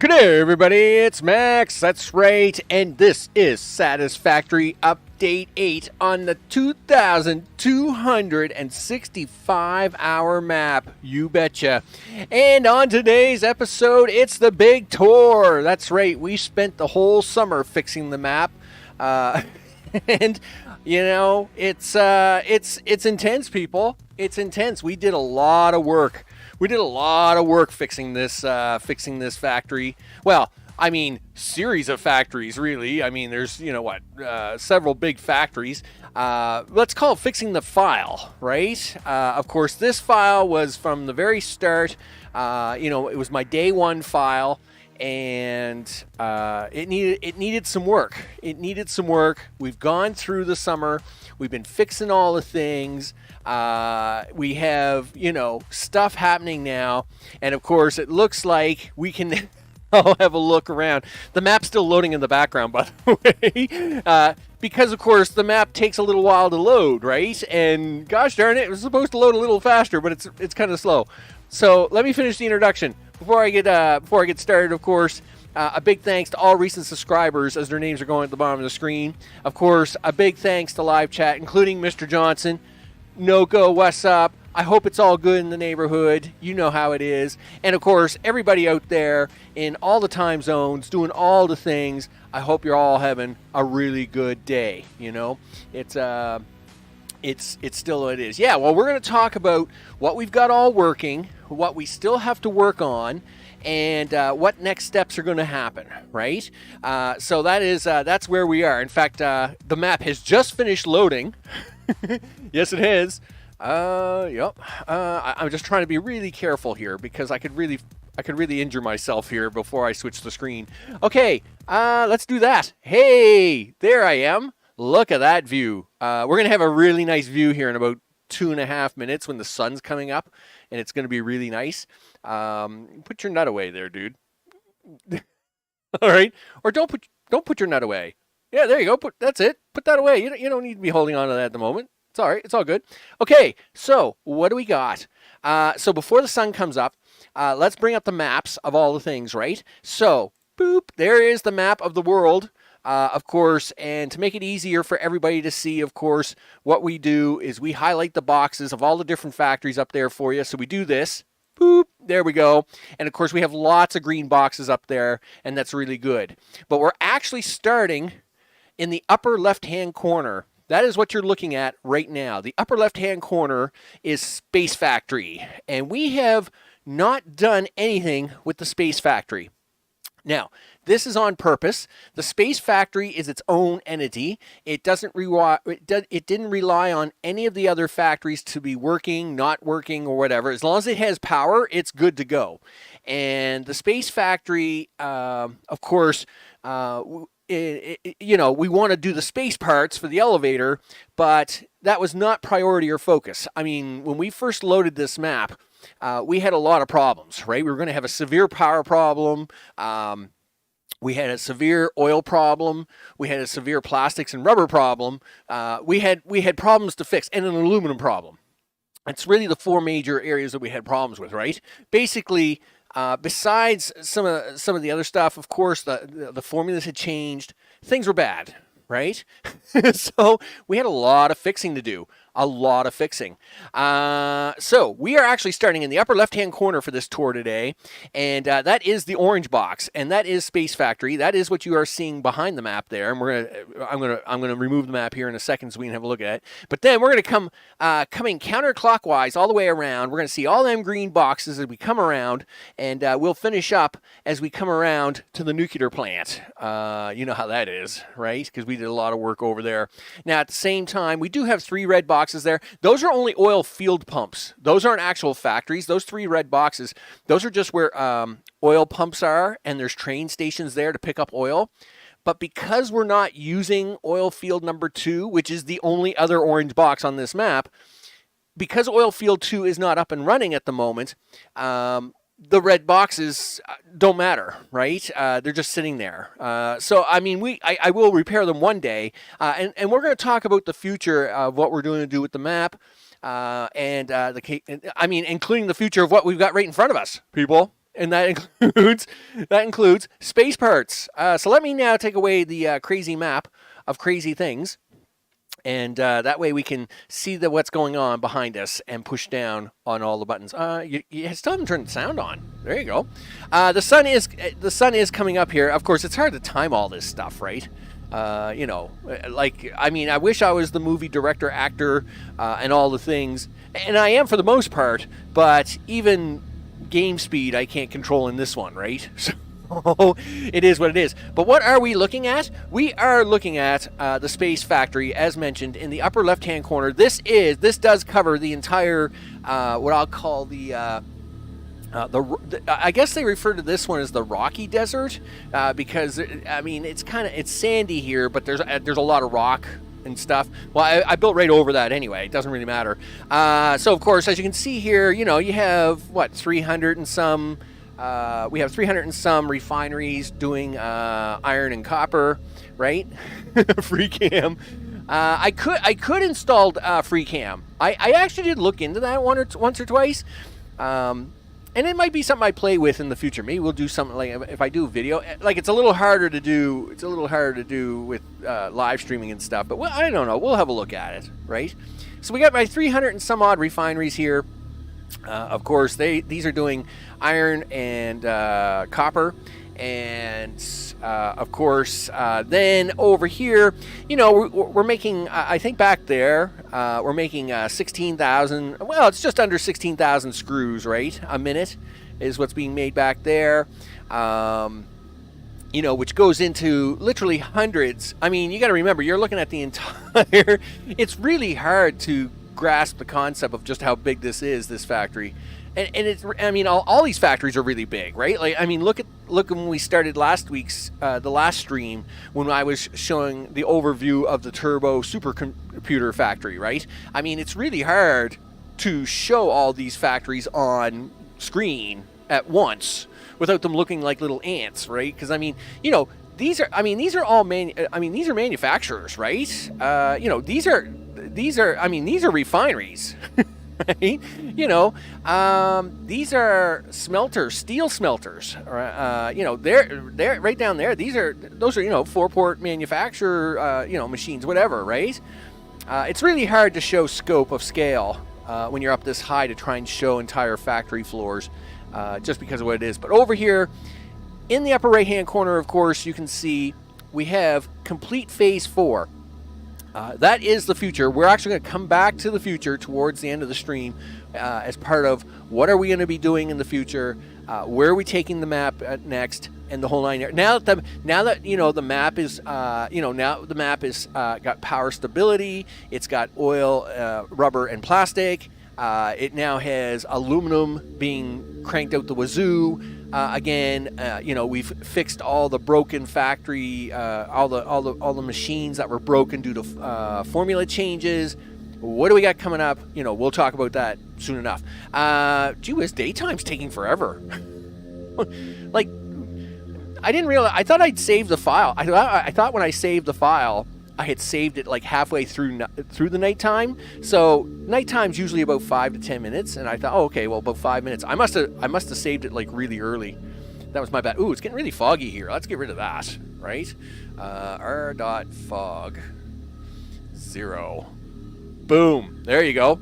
Good day, everybody. It's Max. That's right. And this is Satisfactory Update 8 on the 2,265-hour map. You betcha. And on today's episode, it's the big tour. That's right. We spent the whole summer fixing the map. And, you know, it's intense, people. It's intense. We did a lot of work. Fixing this factory. Well, I mean, series of factories, really. I mean, there's, several big factories. Let's call it fixing the file, right? Of course, this file was from the very start. It was my day one file, and it needed some work. We've gone through the summer. We've been fixing all the things. We have, stuff happening now. And of course, it looks like we can I'll have a look around. The map's still loading in the background, by the way. Because, of course, the map takes a little while to load, right? And gosh darn it was supposed to load a little faster, but it's kind of slow. So let me finish the introduction. Before I get started, of course, a big thanks to all recent subscribers as their names are going at the bottom of the screen. Of course, a big thanks to live chat, including Mr. Johnson. No-go, what's up? I hope it's all good in the neighborhood. You know how it is. And, of course, everybody out there in all the time zones doing all the things, I hope you're all having a really good day, It's still what it is. Yeah, well, we're going to talk about what we've got all working, what we still have to work on, and what next steps are going to happen, right? So that's where we are. In fact, the map has just finished loading. Yes, it has. Yep. I'm just trying to be really careful here because I could really injure myself here before I switch the screen. Okay, let's do that. Hey, there I am. Look at that view. We're going to have a really nice view here in about 2.5 minutes when the sun's coming up, and it's going to be really nice. Put your nut away there, dude. All right. Or don't put your nut away. Yeah, there you go. That's it. Put that away. You don't need to be holding on to that at the moment. It's all right. It's all good. Okay, so what do we got? So before the sun comes up, let's bring up the maps of all the things, right? So, boop, there is the map of the world, of course. And to make it easier for everybody to see, of course, what we do is we highlight the boxes of all the different factories up there for you. So we do this. Boop, there we go. And of course, we have lots of green boxes up there, and that's really good. But we're actually starting in the upper left-hand corner. That is what you're looking at right now. The upper left-hand corner is Space Factory, and we have not done anything with the Space Factory. Now, this is on purpose. The Space Factory is its own entity. It didn't rely on any of the other factories to be working, not working, or whatever. As long as it has power, it's good to go. And the Space Factory, of course, we want to do the space parts for the elevator, but that was not priority or focus. I mean, when we first loaded this map, we had a lot of problems, right? We were going to have a severe power problem. We had a severe oil problem. We had a severe plastics and rubber problem. We had problems to fix, and an aluminum problem. It's really the four major areas that we had problems with, right? Basically, besides some of the other stuff, of course, the formulas had changed. Things were bad, right? So we had a lot of fixing to do. So we are actually starting in the upper left-hand corner for this tour today, and that is the orange box, and that is Space Factory. That is what you are seeing behind the map there. And I'm gonna remove the map here in a second so we can have a look at it. But then we're gonna coming counterclockwise all the way around. We're gonna see all them green boxes as we come around, and we'll finish up as we come around to the nuclear plant. You know how that is, right? Because we did a lot of work over there. Now at the same time, we do have 3 red boxes there. Those are only oil field pumps. Those aren't actual factories. Those 3 red boxes, those are just where oil pumps are, and there's train stations there to pick up oil. But because we're not using oil field number 2, which is the only other orange box on this map, because oil field 2 is not up and running at the moment, the red boxes don't matter, right? They're just sitting there. So, I mean, I will repair them one day. And we're going to talk about the future of what we're going to do with the map. Including the future of what we've got right in front of us, people. and that includes space parts. So let me now take away the crazy map of crazy things, and that way we can see what's going on behind us and push down on all the buttons. You still haven't turned the sound on. There you go. The sun is coming up here. Of course, it's hard to time all this stuff, right? I wish I was the movie director, actor, and all the things, and I am for the most part, but even game speed I can't control in this one, right? So it is what it is. But what are we looking at? We are looking at the Space Factory, as mentioned, in the upper left-hand corner. This does cover the entire, what I'll call I guess they refer to this one as the Rocky Desert, because it's sandy here, but there's a lot of rock and stuff. Well, I built right over that anyway. It doesn't really matter. So of course, as you can see here, you have 300 and some. We have 300 and some refineries doing iron and copper, right? Free cam. I could install free cam. I actually did look into that once or twice. And it might be something I play with in the future. Maybe we'll do something like if I do video. Like it's a little harder to do. It's a little harder to do with live streaming and stuff. But I don't know. We'll have a look at it, right? So we got my 300 and some odd refineries here. Of course, these are doing iron and copper, and of course, then over here, we're making. I think back there, we're making 16,000. Well, it's just under 16,000 screws, right? A minute is what's being made back there. Which goes into literally hundreds. I mean, you got to remember, you're looking at the entire. It's really hard to grasp the concept of just how big this factory, and it's. I mean, all these factories are really big, right? Like, I mean, look when we started last week's the last stream when I was showing the overview of the turbo supercomputer factory, right? I mean, it's really hard to show all these factories on screen at once without them looking like little ants, right? Because I mean, these are manufacturers, right? These are refineries, right? These are smelters, steel smelters. They're right down there. Those are 4-port manufacturer, machines, whatever, right? It's really hard to show scope of scale when you're up this high to try and show entire factory floors, just because of what it is. But over here, in the upper right-hand corner, of course, you can see we have complete phase 4. That is the future. We're actually going to come back to the future towards the end of the stream as part of what are we going to be doing in the future, where are we taking the map next, and the whole nine yards. Now that the map is got power stability, it's got oil, rubber, and plastic. It now has aluminum being cranked out the wazoo. We've fixed all the broken factory, all the machines that were broken due to formula changes. What do we got coming up? We'll talk about that soon enough. Gee whiz, daytime's taking forever. Like, I didn't realize. I thought I'd saved the file. I thought when I saved the file, I had saved it like halfway through the nighttime. So nighttime's usually about 5 to 10 minutes, and I thought, okay, well, about 5 minutes. I must have saved it like really early. That was my bad. Ooh, it's getting really foggy here. Let's get rid of that, right? r.fog 0. Boom. There you go.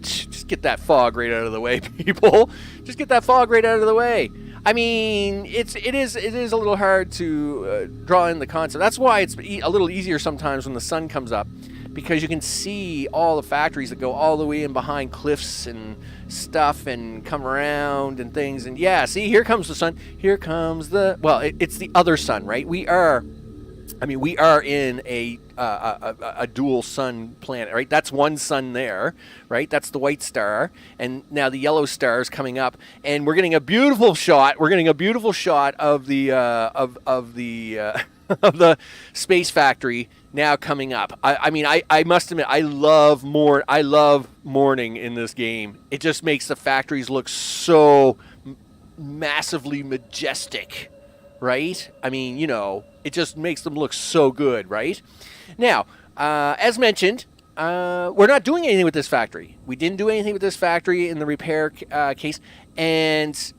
Just get that fog right out of the way, people. Just get that fog right out of the way. I mean, it is a little hard to draw in the concept. That's why it's a little easier sometimes when the sun comes up, because you can see all the factories that go all the way in behind cliffs and stuff and come around and things. And yeah, see, here comes the sun. Here comes it's the other sun, right? We are in a dual sun planet, right? That's one sun there, right? That's the white star, and now the yellow star is coming up, and we're getting a beautiful shot. We're getting a beautiful shot of the of the space factory now coming up. I must admit, I love morning in this game. It just makes the factories look so massively majestic. Right? I mean, it just makes them look so good, right? Now, as mentioned, we're not doing anything with this factory. We didn't do anything with this factory in the repair case, and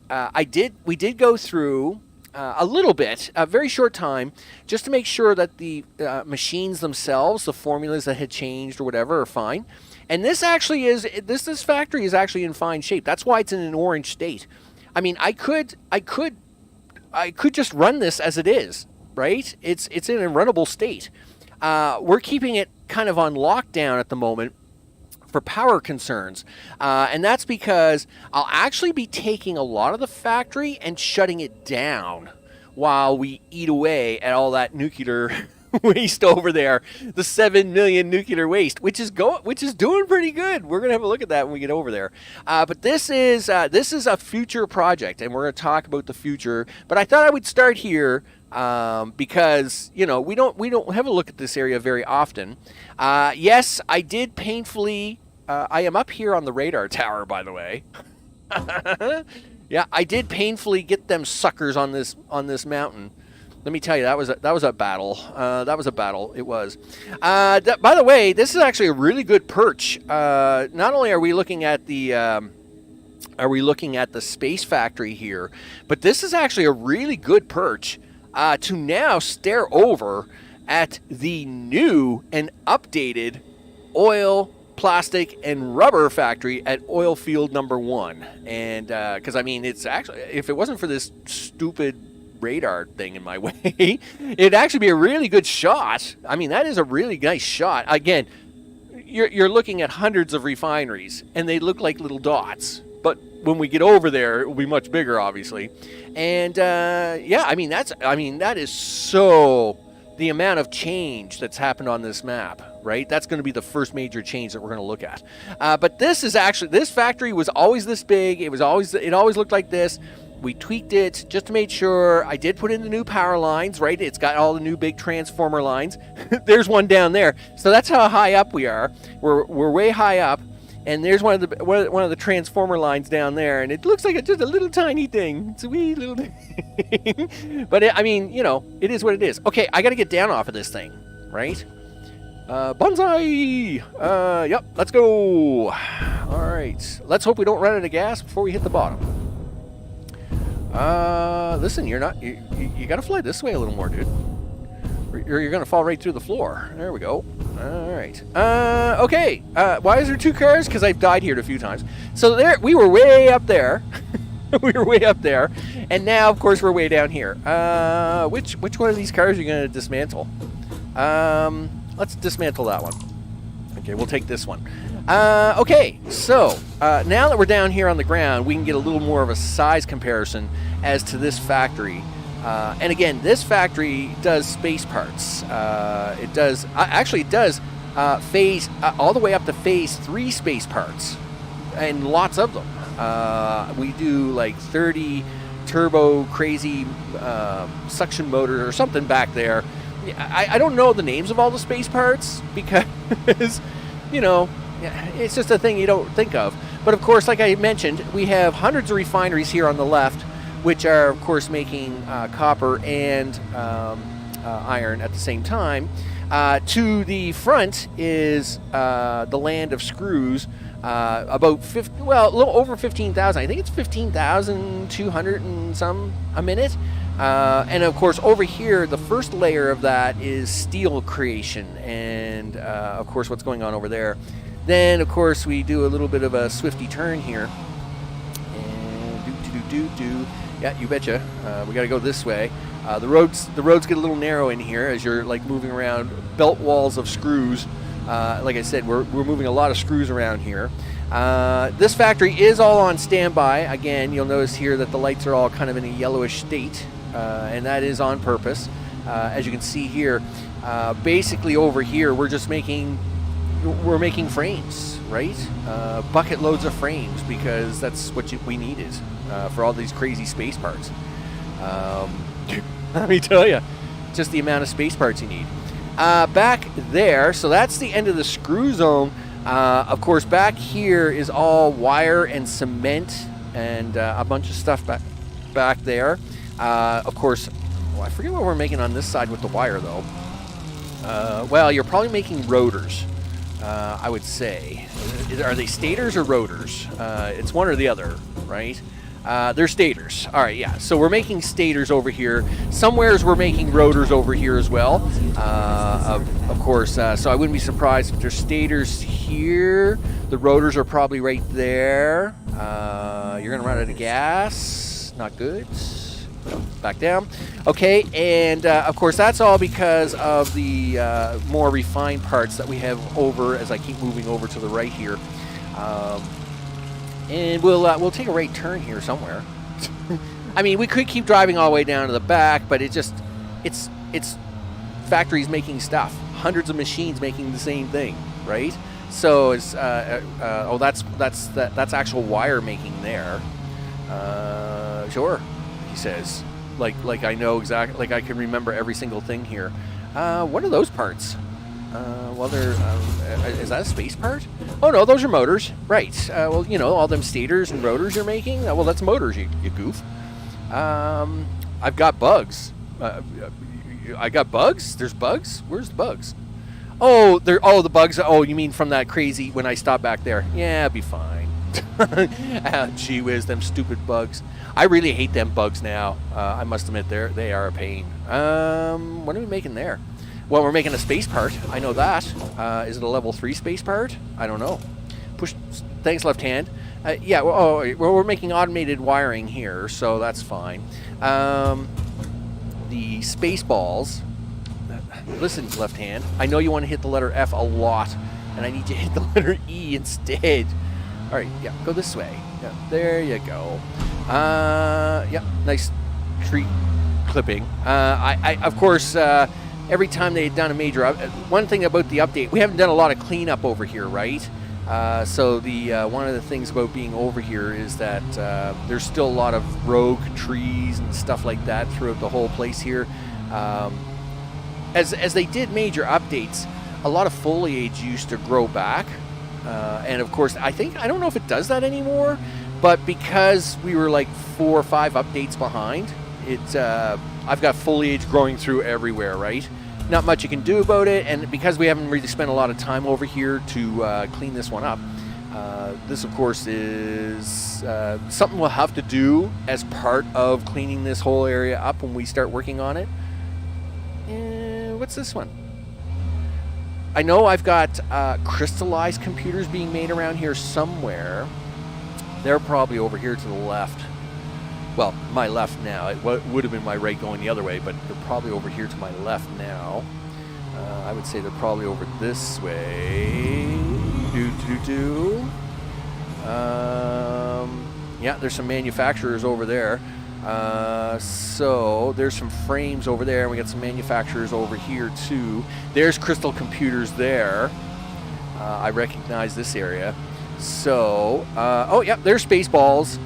we did go through a little bit, a very short time, just to make sure that the machines themselves, the formulas that had changed or whatever, are fine. And this actually is this factory is actually in fine shape. That's why it's in an orange state. I mean, I could just run this as it is, right? It's in a runnable state. We're keeping it kind of on lockdown at the moment for power concerns. And that's because I'll actually be taking a lot of the factory and shutting it down while we eat away at all that nuclear waste over there, the 7 million nuclear waste, which is doing pretty good. We're gonna have a look at that when we get over there. But this is a future project, and we're gonna talk about the future. But I thought I would start here because we don't have a look at this area very often. Yes, I did painfully. I am up here on the radar tower, by the way. Yeah, I did painfully get them suckers on this mountain. Let me tell you, that was a battle. That was a battle. It was. By the way, this is actually a really good perch. Not only are we looking at the space factory here, but this is actually a really good perch to now stare over at the new and updated oil, plastic, and rubber factory at oil field number 1. And because I mean, it's actually, if it wasn't for this stupid radar thing in my way, it'd actually be a really good shot. I mean, that is a really nice shot. Again, you're looking at hundreds of refineries, and they look like little dots. But when we get over there, it will be much bigger, obviously. And yeah, that is so the amount of change that's happened on this map, right? That's going to be the first major change that we're going to look at. But this factory was always this big. It always looked like this. We tweaked it just to make sure. I did put in the new power lines, right? It's got all the new big transformer lines. There's one down there. So that's how high up we are. We're way high up. And there's one of the transformer lines down there, and it looks like it's just a little tiny thing. It's a wee little thing. But it is what it is. Okay, I got to get down off of this thing, right? Bonsai! Yep, let's go. All right. Let's hope we don't run out of gas before we hit the bottom. Listen, you got to fly this way a little more, dude. Or you're going to fall right through the floor. There we go. All right. Okay. Why is there 2 cars? Because I've died here a few times. So we were way up there. We were way up there. And now, of course, we're way down here. Which one of these cars are you going to dismantle? Let's dismantle that one. Okay, we'll take this one. Okay, so now that we're down here on the ground, we can get a little more of a size comparison as to this factory. And again, this factory does space parts. It does phase all the way up to phase 3 space parts, and lots of them. We do like 30 turbo crazy suction motors or something back there. I don't know the names of all the space parts because it's just a thing you don't think of. But of course, like I mentioned, we have hundreds of refineries here on the left, which are, of course, making copper and iron at the same time. To the front is the land of screws, a little over 15,000. I think it's 15,200 and some a minute. And of course, over here, the first layer of that is steel creation, and of course, what's going on over there. Then, of course, we do a little bit of a swifty turn here, and do. Yeah, you betcha. We got to go this way. The roads get a little narrow in here as you're like moving around belt walls of screws. Like I said, we're moving a lot of screws around here. This factory is all on standby. Again, you'll notice here that the lights are all kind of in a yellowish state, and that is on purpose. As you can see here, basically over here we're making frames, right? Bucket loads of frames, because that's what we needed for all these crazy space parts. Let me tell you, just the amount of space parts you need. Back there, so that's the end of the screw zone. Of course, back here is all wire and cement and a bunch of stuff back there. Of course, I forget what we're making on this side with the wire, though. Well, you're probably making rotors. I would say. Are they stators or rotors? It's one or the other, right? They're stators. All right, yeah. So we're making stators over here. Somewheres we're making rotors over here as well, of course. So I wouldn't be surprised if there's stators here. The rotors are probably right there. You're going to run out of gas. Not good. Back down. Okay, and of course that's all because of the more refined parts that we have over as I keep moving over to the right here. And we'll take a right turn here somewhere. I mean, we could keep driving all the way down to the back, but it's factories making stuff, hundreds of machines making the same thing, right? So it's that's actual wire making there. Sure, he says, like I know exactly, like I can remember every single thing here. What are those parts? Well, they're is that a space part? Oh no, those are motors, right? Well, you know, all them stators and rotors you're making. Well, that's motors, you goof. I've got bugs. I got bugs. There's bugs. Where's the bugs? Oh, the bugs. Oh, you mean from that crazy when I stopped back there? Yeah, it'll be fine. Gee whiz, them stupid bugs. I really hate them bugs now. I must admit, they are a pain. What are we making there? Well, we're making a space part. I know that. Is it a level 3 space part? I don't know. Push. Thanks, left hand. Yeah. Well, we're making automated wiring here, so that's fine. The space balls. Listen, left hand. I know you want to hit the letter F a lot, and I need you to hit the letter E instead. All right. Yeah. Go this way. Yeah. There you go. Yeah. Nice tree clipping. I of course. Every time they had done a major one thing about the update, we haven't done a lot of cleanup over here, right? So the one of the things about being over here is that there's still a lot of rogue trees and stuff like that throughout the whole place here. As they did major updates, a lot of foliage used to grow back, and of course I don't know if it does that anymore, but because we were like 4 or 5 updates behind, I've got foliage growing through everywhere, right? Not much you can do about it, and because we haven't really spent a lot of time over here to clean this one up, this of course is something we'll have to do as part of cleaning this whole area up when we start working on it. What's this one? I know I've got crystallized computers being made around here somewhere. They're probably over here to the left. Well, my left now. It would have been my right going the other way, but they're probably over here to my left now. I would say they're probably over this way. Yeah, there's some manufacturers over there. So there's some frames over there, and we got some manufacturers over here too. There's crystal computers there. I recognize this area. So, oh yeah, there's space balls.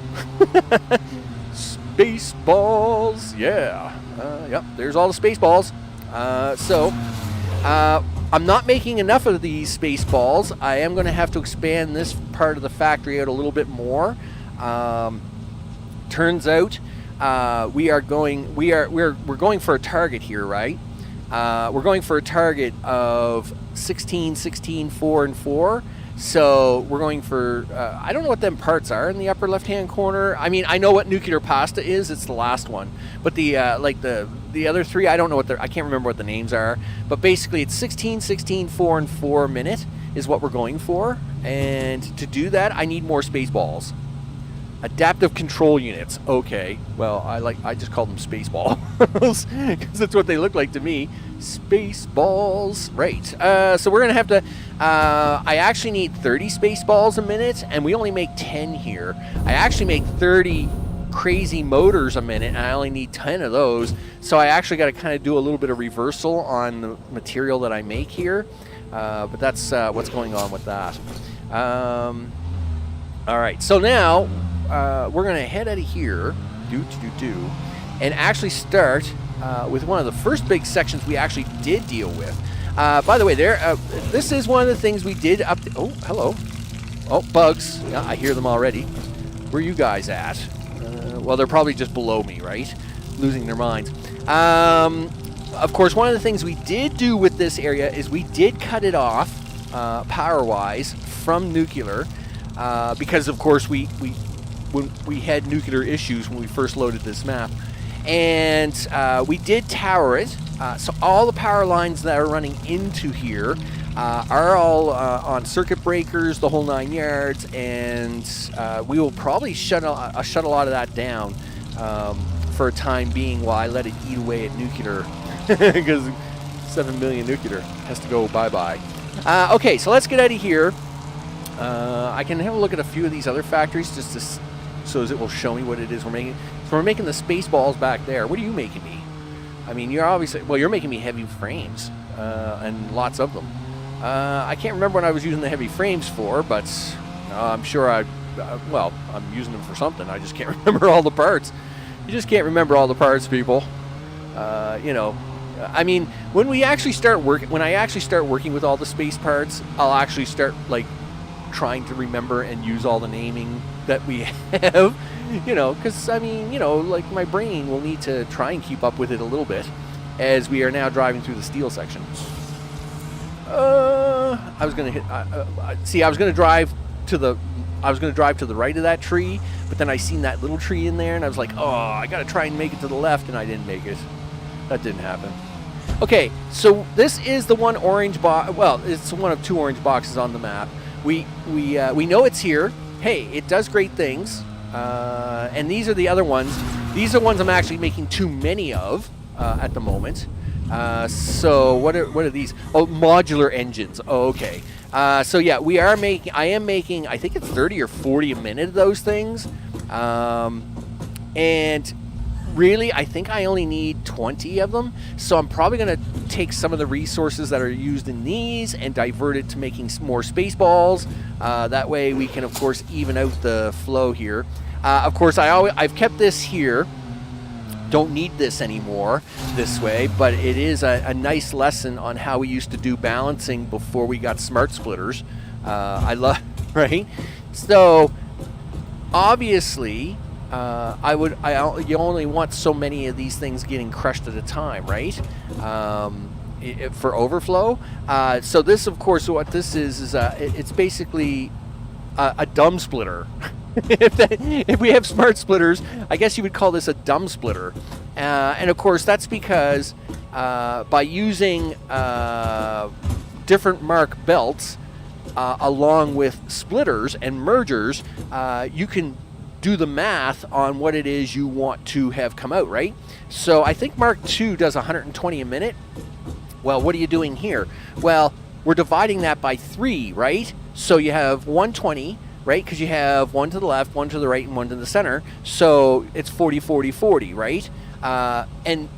Space balls, yeah. Yep, there's all the space balls. So, I'm not making enough of these space balls. I am going to have to expand this part of the factory out a little bit more. Turns out, we're going for a target here, right? We're going for a target of 16, 16, 4, and 4. So we're going for, I don't know what them parts are in the upper left-hand corner. I mean, I know what nuclear pasta is. It's the last one. But the other 3, I don't know I can't remember what the names are. But basically, it's 16, 16, 4, and 4 minute is what we're going for. And to do that, I need more space balls. Adaptive control units. Okay. Well, I just call them space balls because that's what they look like to me. Space balls. Right. So we're going to have to... I actually need 30 space balls a minute, and we only make 10 here. I actually make 30 crazy motors a minute, and I only need 10 of those. So I actually got to kind of do a little bit of reversal on the material that I make here. But that's what's going on with that. All right. So now... we're going to head out of here, and actually start with one of the first big sections we actually did deal with. By the way, this is one of the things we did up. Oh, hello. Oh, bugs. Yeah, I hear them already. Where are you guys at? Well, they're probably just below me, right? Losing their minds. Of course, one of the things we did do with this area is we did cut it off power-wise from nuclear, because of course we had nuclear issues when we first loaded this map, and we did tower it. So all the power lines that are running into here are all on circuit breakers, the whole 9 yards, and we will probably shut a lot of that down for a time being while I let it eat away at nuclear, because 7 million nuclear has to go bye-bye. Okay, so let's get out of here. I can have a look at a few of these other factories just to, so as it will show me what it is we're making. So we're making the space balls back there. What are you making me? I mean, you're obviously, well, you're making me heavy frames, and lots of them. I can't remember what I was using the heavy frames for, but I'm sure well, I'm using them for something. I just can't remember all the parts. You just can't remember all the parts, people. You know, I mean, when I actually start working with all the space parts, I'll actually start, like, trying to remember and use all the naming that we have, you know, because, I mean, you know, like, my brain will need to try and keep up with it a little bit as we are now driving through the steel section. I was going to hit, see, I was going to drive to the right of that tree, but then I seen that little tree in there, and I was like, oh, I got to try and make it to the left, and I didn't make it. That didn't happen. Okay, so this is the one orange box. Well, it's one of 2 orange boxes on the map. We know it's here. Hey, it does great things. And these are the other ones. These are ones I'm actually making too many of at the moment. So what are these? Oh, modular engines. Oh, okay. So yeah, I am making, I think it's 30 or 40 a minute of those things. And really, I think I only need 20 of them. So I'm probably going to take some of the resources that are used in these and divert it to making more space balls. That way we can, of course, even out the flow here. Of course, I've kept this here. Don't need this anymore this way, but it is a nice lesson on how we used to do balancing before we got smart splitters. I love, right? So obviously, you only want so many of these things getting crushed at a time, right? For overflow. So this, of course, what this is it's basically a dumb splitter. If we have smart splitters, I guess you would call this a dumb splitter. And of course, that's because by using different mark belts along with splitters and mergers, you can do the math on what it is you want to have come out, right? So I think Mark II does 120 a minute. Well, what are you doing here? Well, we're dividing that by 3, right? So you have 120, right? Because you have one to the left, one to the right, and one to the center. So it's 40, 40, 40, right? And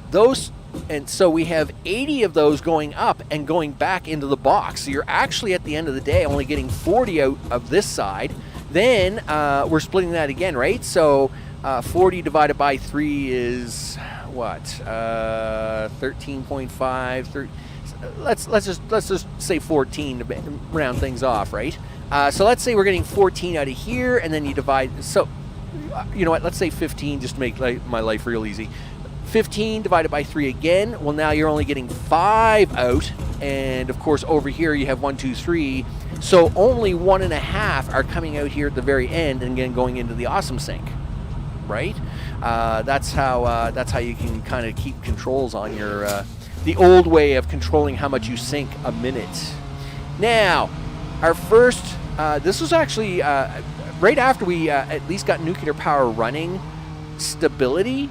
so we have 80 of those going up and going back into the box. So you're actually, at the end of the day, only getting 40 out of this side. Then we're splitting that again, right? So 40 divided by 3 is what? 13.5. Let's just say 14 to round things off, right? So let's say we're getting 14 out of here, and then you divide. So you know what? Let's say 15, just to make my life real easy. 15 divided by 3 again. Well, now you're only getting 5 out, and of course over here you have 1, 2, 3. So only 1.5 are coming out here at the very end, and again going into the awesome sink, right? That's how you can kind of keep controls on your the old way of controlling how much you sink a minute. Now, our first this was actually right after we at least got nuclear power running stability.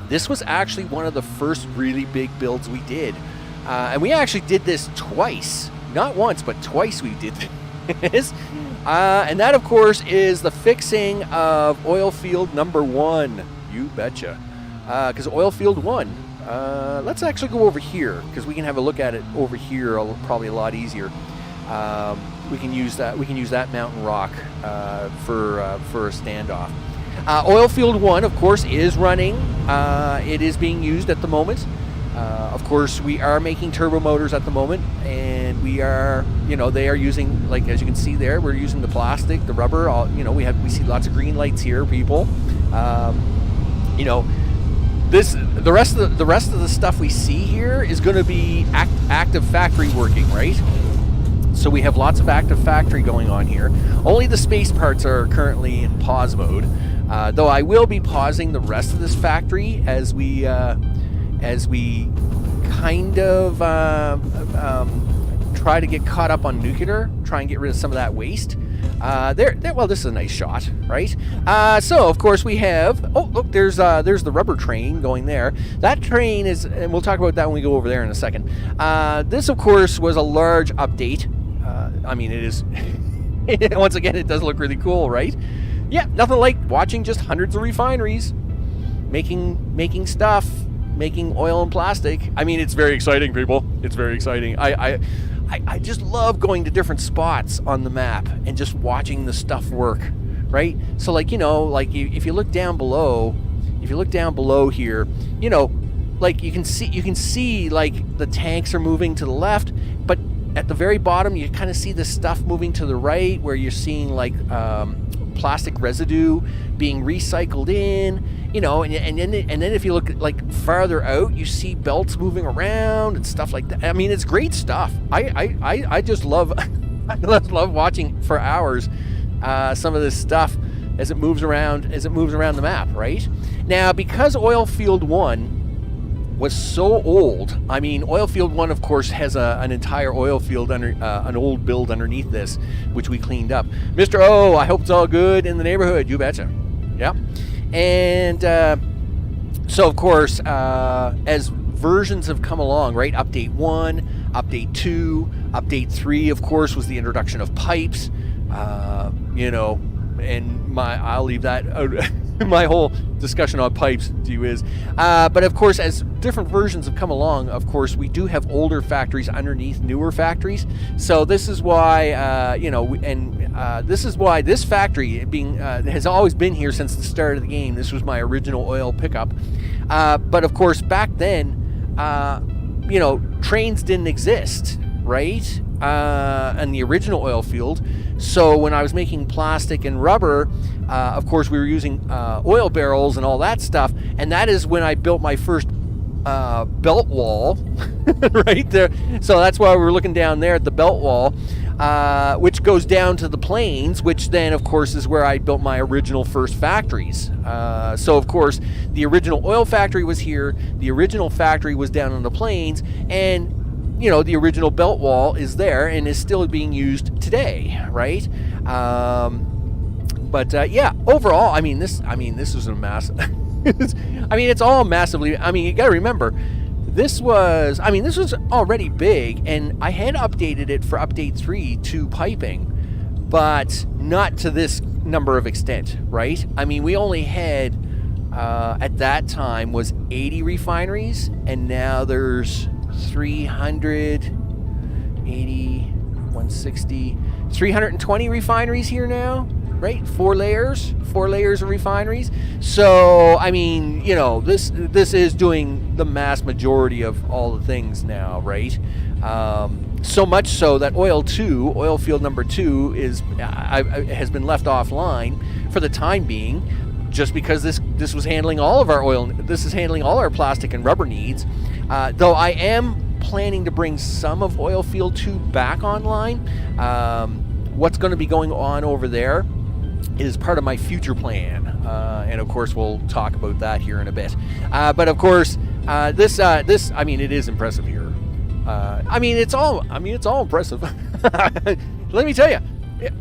This was actually one of the first really big builds we did, and we actually did this twice. Not once, but twice we did this. And that, of course, is the fixing of oil field number 1. You betcha. Because oil field 1. Let's actually go over here, because we can have a look at it over here, probably a lot easier. We can use that mountain rock for a standoff. Oil field 1, of course, is running. It is being used at the moment. Of course, we are making turbo motors at the moment, and we are, they are using, like, as you can see there, we're using the plastic, the rubber, we see lots of green lights here, people. The rest of the stuff we see here is going to be active factory working, right? So we have lots of active factory going on here. Only the space parts are currently in pause mode, though I will be pausing the rest of this factory as we kind of try to get caught up on nuclear, try and get rid of some of that waste. Well, this is a nice shot, right? So of course we have. Oh, look, there's the rubber train going there. That train is, and we'll talk about that when we go over there in a second. This, of course, was a large update. I mean, it is. Once again, it does look really cool, right? Yeah, nothing like watching just hundreds of refineries making stuff, making oil and plastic. I mean, it's very exciting, people. It's very exciting. I just love going to different spots on the map and just watching the stuff work, right? So, like, you know, like if you look down below here, you know, like you can see like the tanks are moving to the left, but at the very bottom you kind of see the stuff moving to the right, where you're seeing like plastic residue being recycled in. You know, and then if you look like farther out, you see belts moving around and stuff like that. I mean, it's great stuff. I just love I love watching for hours some of this stuff as it moves around the map. Right now, because Oil Field 1 was so old. I mean, Oil Field 1, of course, has an entire oil field under an old build underneath this, which we cleaned up. Mr. O, I hope it's all good in the neighborhood. You betcha. Yeah. And so, of course, as versions have come along, right? Update 1, Update 2, Update 3, of course, was the introduction of pipes. You know, and I'll leave that out. My whole discussion on pipes to you is. But, of course, as different versions have come along, of course, we do have older factories underneath newer factories. So this is why, you know, and this is why this factory being has always been here since the start of the game. This was my original oil pickup. But, of course, back then, you know, trains didn't exist, right? In the original oil field. So when I was making plastic and rubber, of course, we were using oil barrels and all that stuff. And that is when I built my first belt wall right there. So that's why we were looking down there at the belt wall, which goes down to the plains, which then, of course, is where I built my original first factories. So, of course, the original oil factory was here. The original factory was down on the plains. And you know, the original belt wall is there and is still being used today, right? But yeah, overall, I mean, this was a massive. I mean, it's all massively. I mean, you got to remember, this was already big, and I had updated it for Update 3 to piping, but not to this number of extent, right? I mean, we only had at that time was 80 refineries, and now there's 380, 160, 320 refineries here now, right? Four layers of refineries. So, I mean, you know, this is doing the mass majority of all the things now, right? So much so that oil field number 2 has been left offline for the time being, just because this was handling all of our oil. This is handling all our plastic and rubber needs. Though I am planning to bring some of Oil Field 2 back online. What's going to be going on over there is part of my future plan. And of course, we'll talk about that here in a bit. But of course, this, I mean, it is impressive here. I mean, it's all impressive. Let me tell you,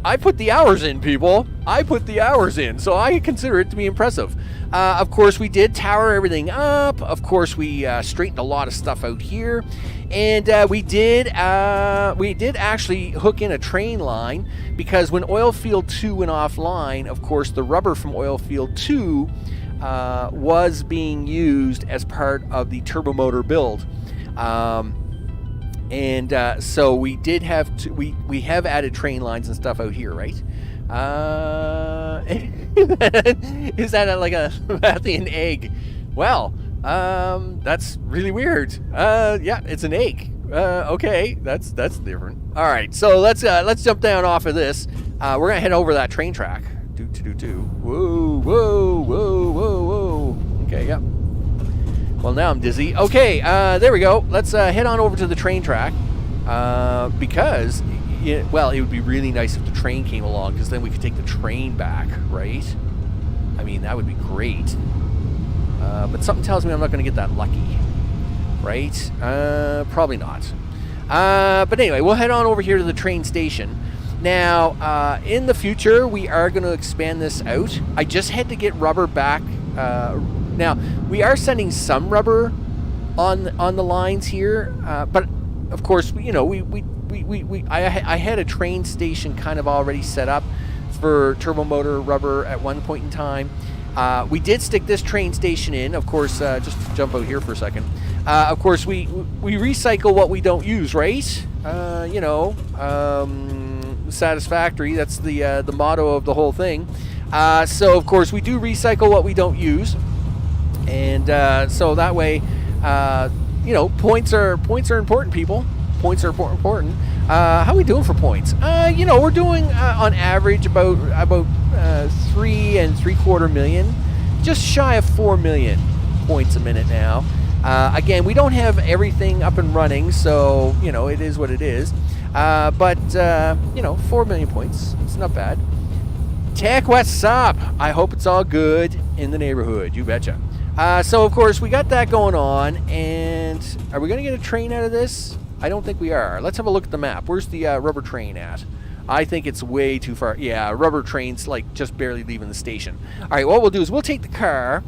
I put the hours in, people. I put the hours in, so I consider it to be impressive. Of course, we did tower everything up. Of course, we straightened a lot of stuff out here, and we did actually hook in a train line, because when Oil Field 2 went offline, of course, the rubber from Oil Field 2 was being used as part of the turbo motor build. And so we did have to, we have added train lines and stuff out here, right? Is that like a Mathian egg? Well, that's really weird. Yeah, it's an egg. Okay, that's different. All right, so let's jump down off of this. We're gonna head over that train track. Whoa, whoa, whoa, whoa, whoa. Okay, yep. Well, now I'm dizzy. Okay, there we go. Let's head on over to the train track, because yeah, well, it would be really nice if the train came along, because then we could take the train back, right? I mean, that would be great. But something tells me I'm not going to get that lucky, right? Probably not. But anyway, we'll head on over here to the train station. Now, in the future, we are going to expand this out. I just had to get rubber back. Now, we are sending some rubber on the lines here, but of course, you know, I had a train station kind of already set up for turbo motor rubber at one point in time. We did stick this train station in, of course. Just jump out here for a second. Of course, we recycle what we don't use, right? You know, Satisfactory. That's the motto of the whole thing. So of course we do recycle what we don't use, and so that way, you know, points are important, people. Points are important. How are we doing for points? You know, we're doing on average about 3 3/4 million, just shy of 4 million points a minute now. Again, we don't have everything up and running, so you know it is what it is. But you know, 4 million points. It's not bad. Tech, what's up? I hope it's all good in the neighborhood. You betcha. So of course we got that going on, and are we gonna get a train out of this? I don't think we are. Let's have a look at the map. Where's the rubber train at? I think it's way too far. Yeah, rubber train's like just barely leaving the station. All right, what we'll do is we'll take the car.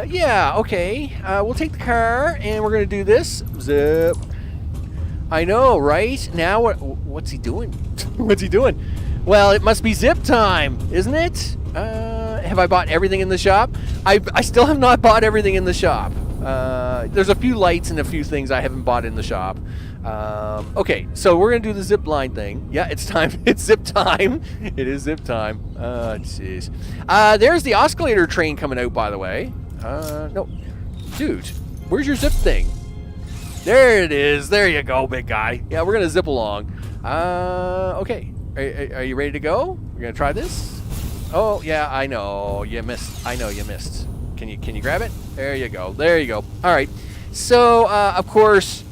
Yeah, okay. We'll take the car, and we're gonna do this. Zip. I know, right? Now what's he doing? What's he doing? Well, it must be zip time, isn't it? Have I bought everything in the shop? I still have not bought everything in the shop. There's a few lights and a few things I haven't bought in the shop. Okay, so we're gonna do the zip line thing. Yeah, it's time. It's zip time. It is zip time. Jeez. There's the oscillator train coming out, by the way. No, dude, where's your zip thing? There it is. There you go, big guy. Yeah, we're gonna zip along. Okay, are you ready to go? We're gonna try this. Oh yeah, I know you missed. I know you missed. Can you grab it? There you go. There you go. All right. So of course,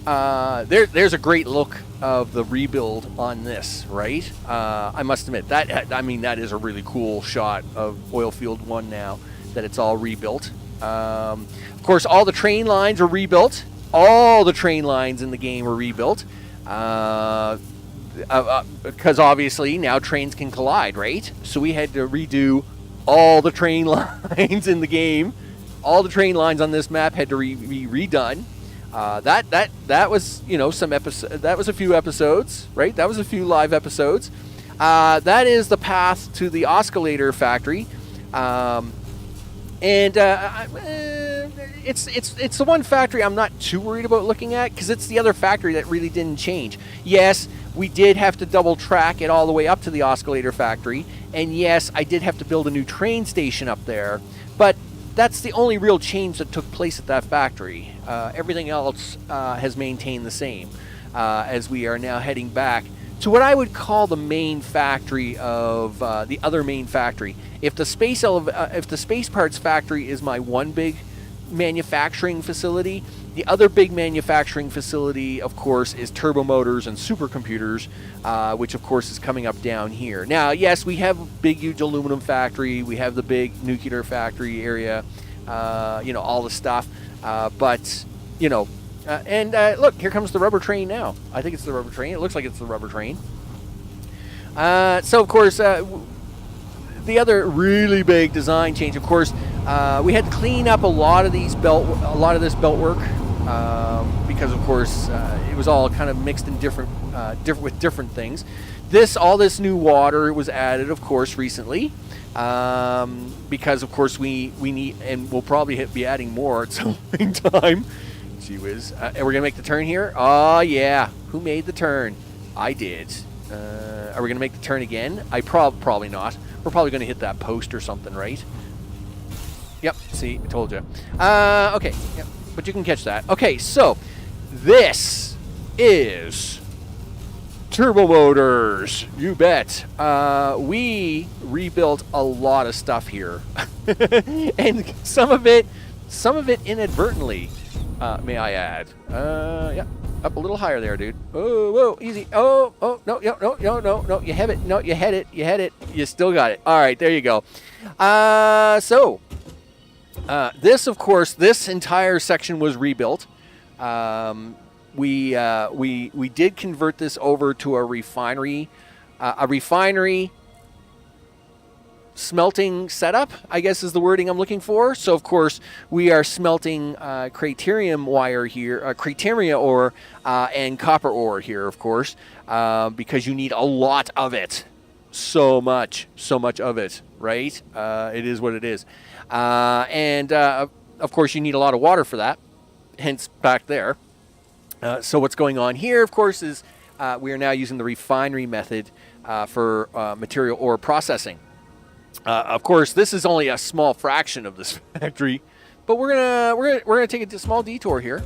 there's a great look of the rebuild on this, right? I must admit that. I mean, that is a really cool shot of Oilfield 1 now that it's all rebuilt. Of course, all the train lines are rebuilt. All the train lines in the game are rebuilt. Because obviously now trains can collide, right? So we had to redo all the train lines in the game. All the train lines on this map had to be redone. That was, you know, some episode. That was a few episodes, right? That was a few live episodes. That is the path to the oscillator factory, and it's the one factory I'm not too worried about looking at, because it's the other factory that really didn't change. Yes, we did have to double track it all the way up to the oscillator factory, and yes, I did have to build a new train station up there, but that's the only real change that took place at that factory. Everything else has maintained the same, as we are now heading back to what I would call the main factory of the other main factory. If the space parts factory is my one big manufacturing facility, the other big manufacturing facility, of course, is turbo motors and supercomputers, which of course is coming up down here. Now, yes, we have a big, huge aluminum factory. We have the big nuclear factory area, you know, all the stuff. But, you know, and look, here comes the rubber train now. I think it's the rubber train. It looks like it's the rubber train. So, of course, the other really big design change, of course, we had to clean up a lot of this belt work, because of course it was all kind of mixed in with different things. All this new water was added, of course, recently, because of course we need, and we'll probably be adding more at some point in time. Gee whiz. And we're gonna make the turn here. Oh yeah, who made the turn? I did. Are we gonna make the turn again? Probably not. We're probably gonna hit that post or something, right? Yep, see, I told you. Okay, yep, but you can catch that. Okay, so this is turbo motors. You bet. We rebuilt a lot of stuff here, and some of it inadvertently. may I add. Yeah, up a little higher there, dude. Oh, whoa, easy. Oh, no, no, you have it. No, you had it. You still got it. All right, there you go. This, of course, this entire section was rebuilt. We did convert this over to a refinery smelting setup, I guess is the wording I'm looking for. So, of course, we are smelting craterium wire here, crateria ore, and copper ore here, of course, because you need a lot of it. So much of it, right? It is what it is. Of course, you need a lot of water for that, hence back there. So what's going on here, of course, is we are now using the refinery method for material ore processing. Of course, this is only a small fraction of this factory, but we're gonna take a small detour here.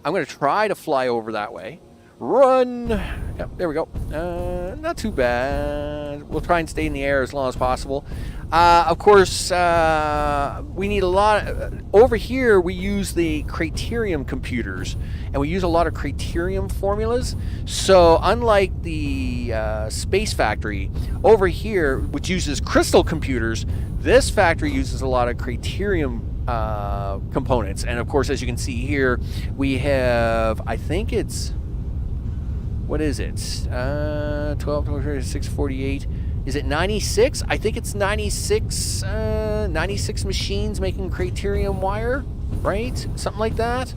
I'm gonna try to fly over that way. Run! Yep, there we go. Not too bad. We'll try and stay in the air as long as possible. Of course, we need a lot. Over here, we use the craterium computers, and we use a lot of craterium formulas. So, unlike the space factory, over here, which uses crystal computers, this factory uses a lot of craterium components. And of course, as you can see here, we have, I think it's, what is it? 12, 26, 48. Is it 96? I think it's 96 machines making craterium wire, right? Something like that.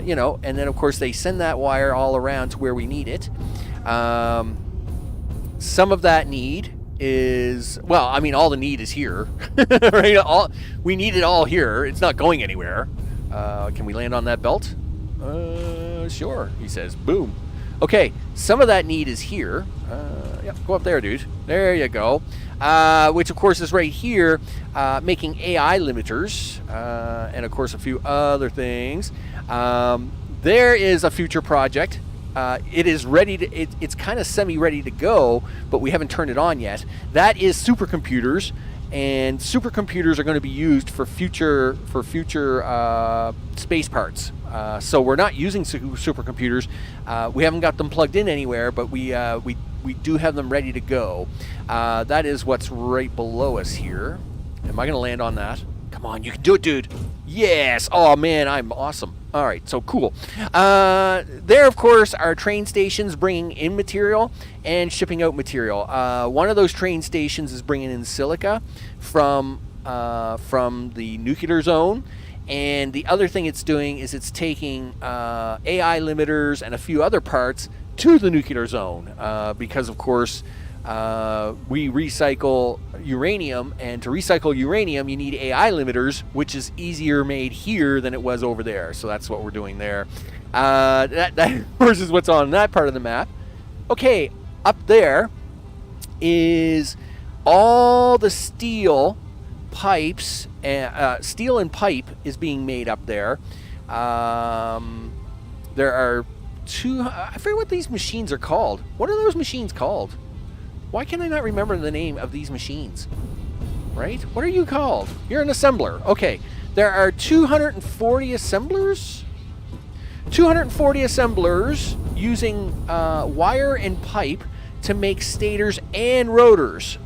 You know, and then of course they send that wire all around to where we need it. Some of that need is, well, I mean, all the need is here, right? We need it all here. It's not going anywhere. Can we land on that belt? Sure, he says. Boom. Okay, some of that need is here. Yep, go up there, dude. There you go. Which, of course, is right here, making AI limiters, and, of course, a few other things. There is a future project. It is ready to. It's kind of semi-ready to go, but we haven't turned it on yet. That is supercomputers, and supercomputers are going to be used for future space parts. So we're not using supercomputers. We haven't got them plugged in anywhere, but we do have them ready to go. That is what's right below us here. Am I going to land on that? Come on, you can do it, dude. Yes. Oh, man, I'm awesome. All right, so cool. There, of course, are train stations bringing in material and shipping out material. One of those train stations is bringing in silica from the nuclear zone. And the other thing it's doing is it's taking AI limiters and a few other parts to the nuclear zone because, of course, we recycle uranium, and to recycle uranium, you need AI limiters, which is easier made here than it was over there. So that's what we're doing there. That of course, is what's on that part of the map. Okay, up there is all the steel pipes. Steel and pipe is being made up there. There are two. I forget what these machines are called. What are those machines called? Why can I not remember the name of these machines? Right? What are you called? You're an assembler. Okay. There are 240 assemblers. 240 assemblers using wire and pipe to make stators and rotors.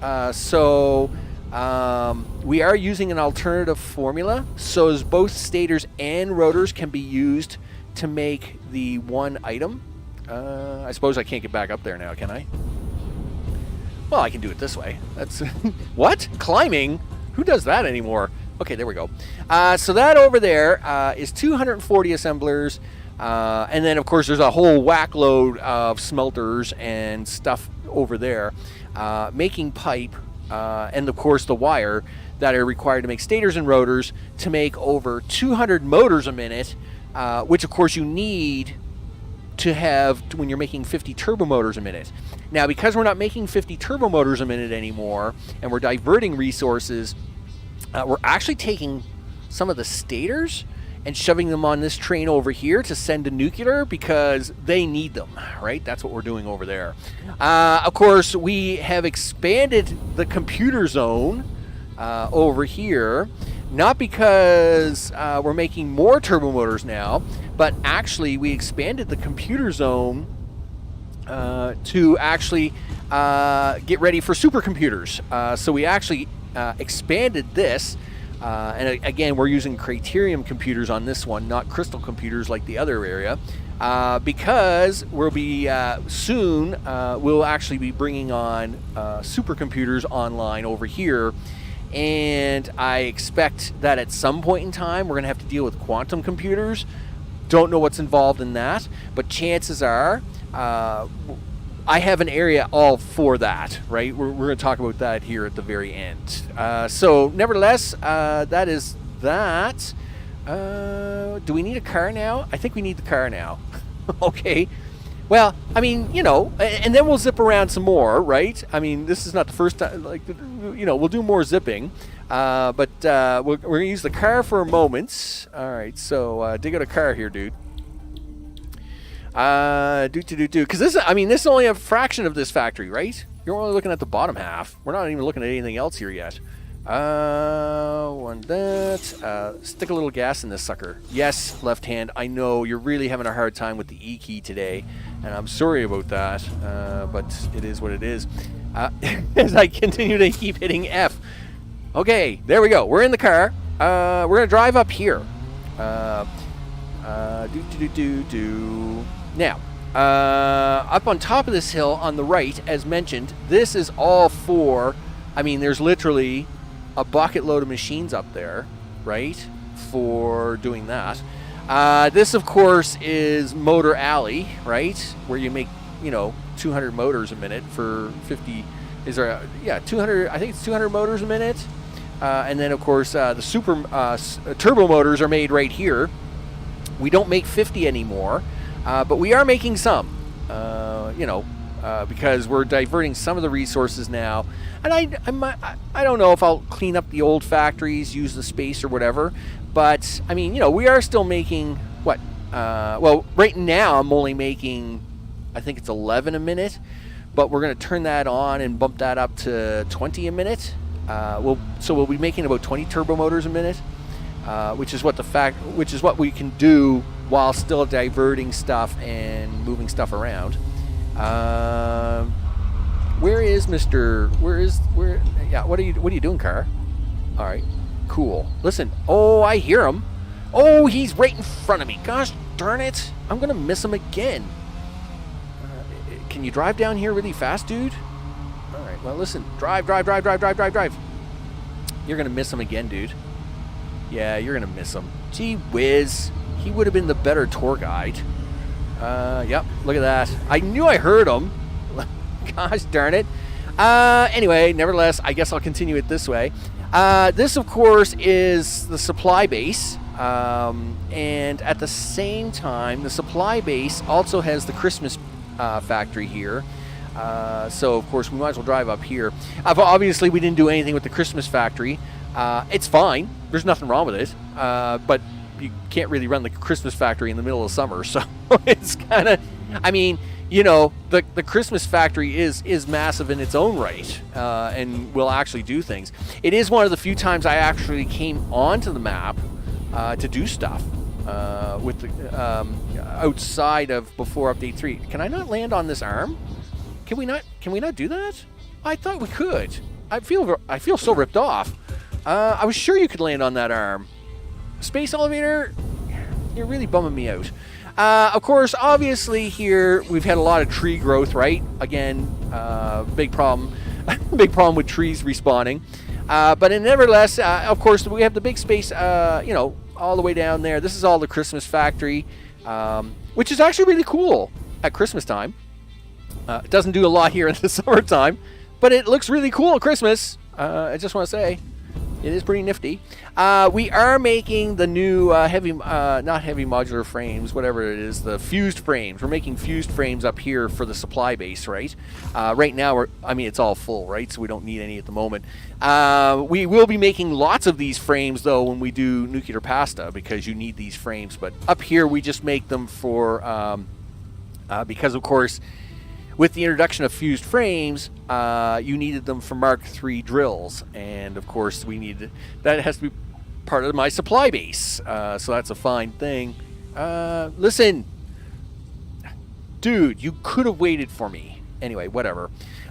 We are using an alternative formula, so as both stators and rotors can be used to make the one item. I suppose I can't get back up there now, can I? Well, I can do it this way. That's what? Climbing? Who does that anymore? Okay, there we go. So that over there is 240 assemblers, and then of course there's a whole whack load of smelters and stuff over there, making pipe. And of course the wire that are required to make stators and rotors to make over 200 motors a minute, which of course you need to have when you're making 50 turbo motors a minute. Now, because we're not making 50 turbo motors a minute anymore, and we're diverting resources, we're actually taking some of the stators and shoving them on this train over here to send to nuclear because they need them, right? That's what we're doing over there. Of course, we have expanded the computer zone over here Not because we're making more turbo motors now, but actually we expanded the computer zone to actually get ready for supercomputers. So we actually expanded this, and again, we're using Criterium computers on this one, not crystal computers like the other area, because we'll be soon, we'll actually be bringing on supercomputers online over here. And I expect that at some point in time, we're going to have to deal with quantum computers. Don't know what's involved in that, but chances are, I have an area all for that, right? We're going to talk about that here at the very end. So, nevertheless, that is that. Do we need a car now? I think we need the car now. Okay. Well, I mean, you know, and then we'll zip around some more, right? I mean, this is not the first time, like, you know, we'll do more zipping. But we're going to use the car for a moment. All right, so dig out a car here, dude. Because this, I mean, this is only a fraction of this factory, right? You're only looking at the bottom half. We're not even looking at anything else here yet. Stick a little gas in this sucker. Yes, left hand. I know you're really having a hard time with the E key today, and I'm sorry about that, but it is what it is. As I continue to keep hitting F. Okay, there we go. We're in the car. We're going to drive up here. Now, up on top of this hill on the right, as mentioned, this is all for, I mean, there's literally a bucket load of machines up there, right, for doing that. This, of course, is Motor Alley, right, where you make, you know, 200 motors a minute for 50, is there a, yeah, 200, I think it's 200 motors a minute. And then, of course, the super turbo motors are made right here. We don't make 50 anymore, but we are making some, you know, because we're diverting some of the resources now. And I don't know if I'll clean up the old factories, use the space or whatever. But, I mean, you know, we are still making, what? Well, right now I'm only making, I think it's 11 a minute. But we're going to turn that on and bump that up to 20 a minute. So we'll be making about 20 turbo motors a minute, which is what we can do while still diverting stuff and moving stuff around. Where is Mr. Yeah, what are you doing, car? All right, cool. Listen. Oh, I hear him. Oh, he's right in front of me. Gosh darn it! I'm gonna miss him again. Can you drive down here really fast, dude? All right. Well, listen. Drive. You're gonna miss him again, dude. Yeah, you're gonna miss him. Gee whiz. He would have been the better tour guide. Yep, look at that. I knew I heard him. Gosh darn it. Anyway, nevertheless, I guess I'll continue it this way. This, of course, is the supply base. And at the same time, the supply base also has the Christmas factory here. So, of course, we might as well drive up here. Obviously, we didn't do anything with the Christmas factory. It's fine. There's nothing wrong with it. But you can't really run the Christmas factory in the middle of summer. So it's kind of, I mean, you know, the Christmas factory is massive in its own right, and will actually do things. It is one of the few times I actually came onto the map to do stuff with the, outside of before update 3. Can I not land on this arm? Can we not do that? I thought we could. I feel so ripped off. I was sure you could land on that arm. Space elevator, you're really bumming me out. Of course, obviously here we've had a lot of tree growth, right? Again, big problem. Big problem with trees respawning. But nevertheless, of course, we have the big space, you know, all the way down there. This is all the Christmas factory, which is actually really cool at Christmas time. It doesn't do a lot here in the summertime, but it looks really cool at Christmas. I just want to say, it is pretty nifty. We are making the new not heavy modular frames, whatever it is, the fused frames. We're making fused frames up here for the supply base, right? Right now, it's all full, right? So we don't need any at the moment. We will be making lots of these frames, though, when we do nuclear pasta, because you need these frames. But up here, we just make them for, because, of course, with the introduction of fused frames, you needed them for Mark III drills, and of course we needed that. Has to be part of my supply base. So that's a fine thing. Listen, dude, you could have waited for me. Anyway, whatever.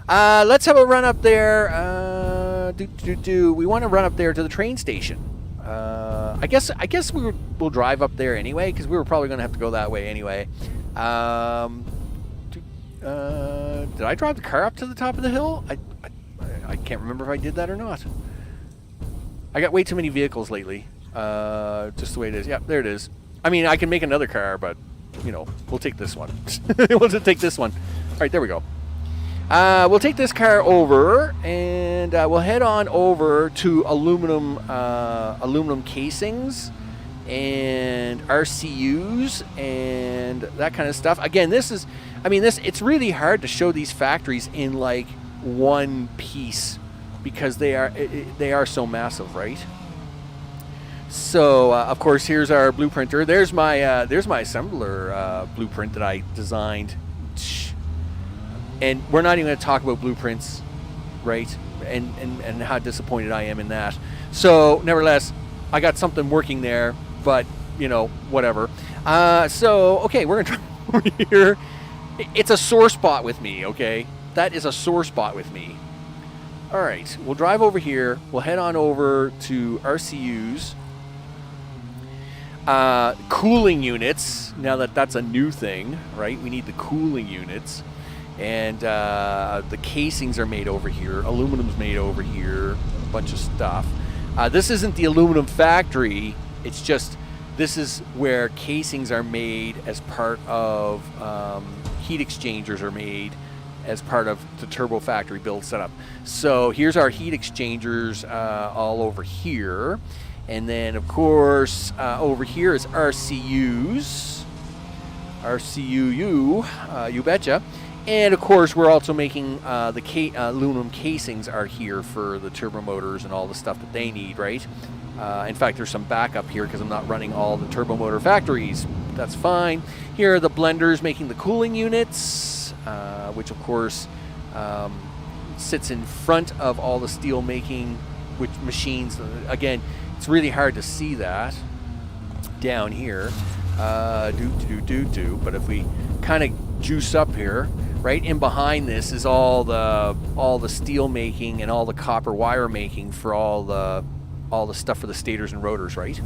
Let's have a run up there. We want to run up there to the train station. I guess we'll drive up there anyway, because we were probably going to have to go that way anyway. Did I drive the car up to the top of the hill? I can't remember if I did that or not. I got way too many vehicles lately. Just the way it is. Yeah, there it is. I mean, I can make another car, but, you know, we'll take this one. We'll just take this one. All right, there we go. We'll take this car over, and we'll head on over to aluminum casings and RCUs and that kind of stuff. Again, it's really hard to show these factories in like one piece because they are so massive, right? So of course, here's our blueprinter. There's my assembler blueprint that I designed. And we're not even going to talk about blueprints, right? And how disappointed I am in that. So, nevertheless, I got something working there, but, you know, whatever. Okay, we're going to try over here. It's a sore spot with me, okay? That is a sore spot with me. All right, we'll drive over here. We'll head on over to RCUs. Cooling units. Now that's a new thing, right? We need the cooling units. And the casings are made over here. Aluminum's made over here. A bunch of stuff. This isn't the aluminum factory. It's just, this is where casings are made as part of, heat exchangers are made as part of the turbo factory build setup. So here's our heat exchangers all over here. And then, of course, over here is RCUs. RCUU, you betcha. And of course, we're also making the aluminum casings are here for the turbo motors and all the stuff that they need, right? In fact, there's some backup here because I'm not running all the turbo motor factories. That's fine. Here are the blenders making the cooling units, which of course sits in front of all the steel making machines. Again, it's really hard to see that down here. But if we kind of juice up here, right in behind this is all the steel making and all the copper wire making for all the stuff for the stators and rotors, right?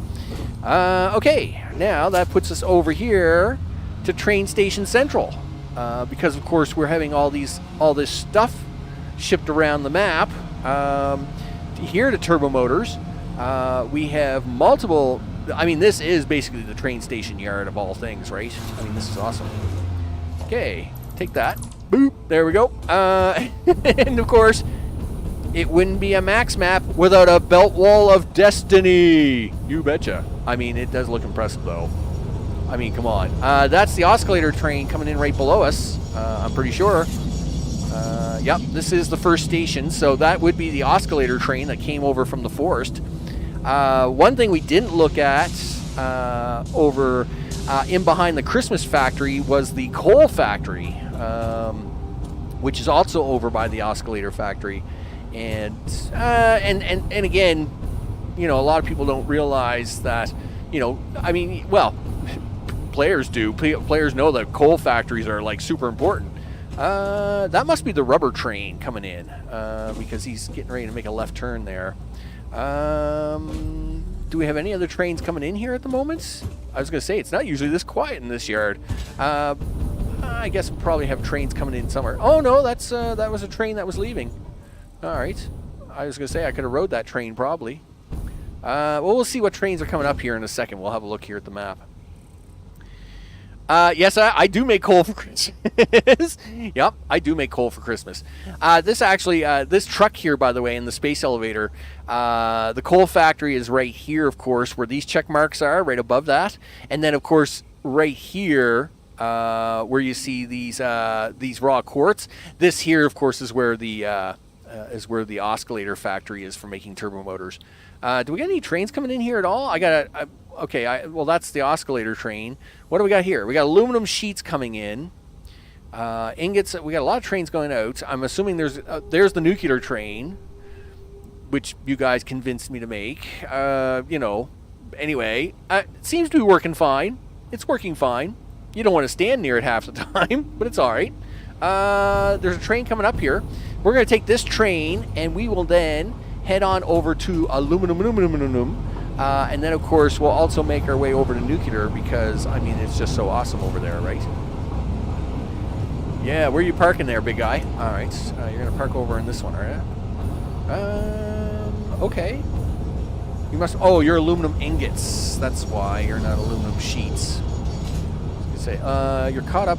Okay, now that puts us over here to Train Station Central, because of course we're having all this stuff shipped around the map. Here to turbo motors, we have multiple. I mean, this is basically the train station yard of all things, right? I mean, this is awesome. Okay, take that. Boop. There we go. And of course, it wouldn't be a max map without a belt wall of destiny. You betcha. I mean, it does look impressive, though. I mean, come on. That's the oscillator train coming in right below us, I'm pretty sure. Yep, this is the first station, so that would be the oscillator train that came over from the forest. One thing we didn't look at over in behind the Christmas factory was the coal factory, which is also over by the oscillator factory. And again, you know, a lot of people don't realize that, you know, I mean, well, players do. Players know that coal factories are like super important. That must be the rubber train coming in, because he's getting ready to make a left turn there. Do we have any other trains coming in here at the moment? I was going to say, it's not usually this quiet in this yard. I guess we'll probably have trains coming in somewhere. Oh, no, that was a train that was leaving. All right. I was going to say I could have rode that train probably. Well, we'll see what trains are coming up here in a second. We'll have a look here at the map. Yes, I do make coal for Christmas. Yep, I do make coal for Christmas. This truck here, by the way, in the space elevator, the coal factory is right here, of course, where these check marks are, right above that. And then, of course, right here, where you see these raw quartz. This here, of course, is where the oscillator factory is for making turbo motors. Do we got any trains coming in here at all? Well, that's the oscillator train. What do we got here? We got aluminum sheets coming in. Ingots. We got a lot of trains going out. I'm assuming there's the nuclear train. which you guys convinced me to make. Anyway, it seems to be working fine. It's working fine. You don't want to stand near it half the time, but it's all right. There's a train coming up here. We're going to take this train, and we will then head on over to aluminum. And then, of course, we'll also make our way over to nuclear because, I mean, it's just so awesome over there, right? Yeah, where are you parking there, big guy? All right, you're going to park over in this one, all right? Okay. You must. Oh, you're aluminum ingots. That's why you're not aluminum sheets. Say, you're caught up.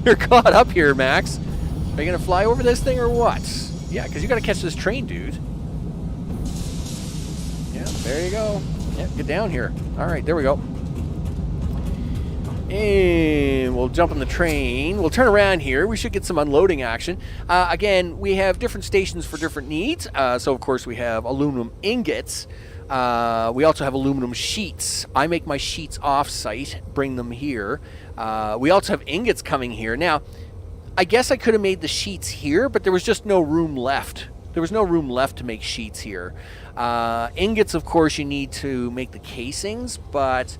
You're caught up here, Max. Are you going to fly over this thing or what? Yeah, because you got to catch this train, dude. Yeah, there you go. Yeah, get down here. All right, there we go. And we'll jump on the train. We'll turn around here. We should get some unloading action. Again, we have different stations for different needs. So, of course, we have aluminum ingots. We also have aluminum sheets. I make my sheets off-site, bring them here. We also have ingots coming here. Now, I guess I could have made the sheets here, but there was just no room left. There was no room left to make sheets here. Ingots, of course, you need to make the casings, but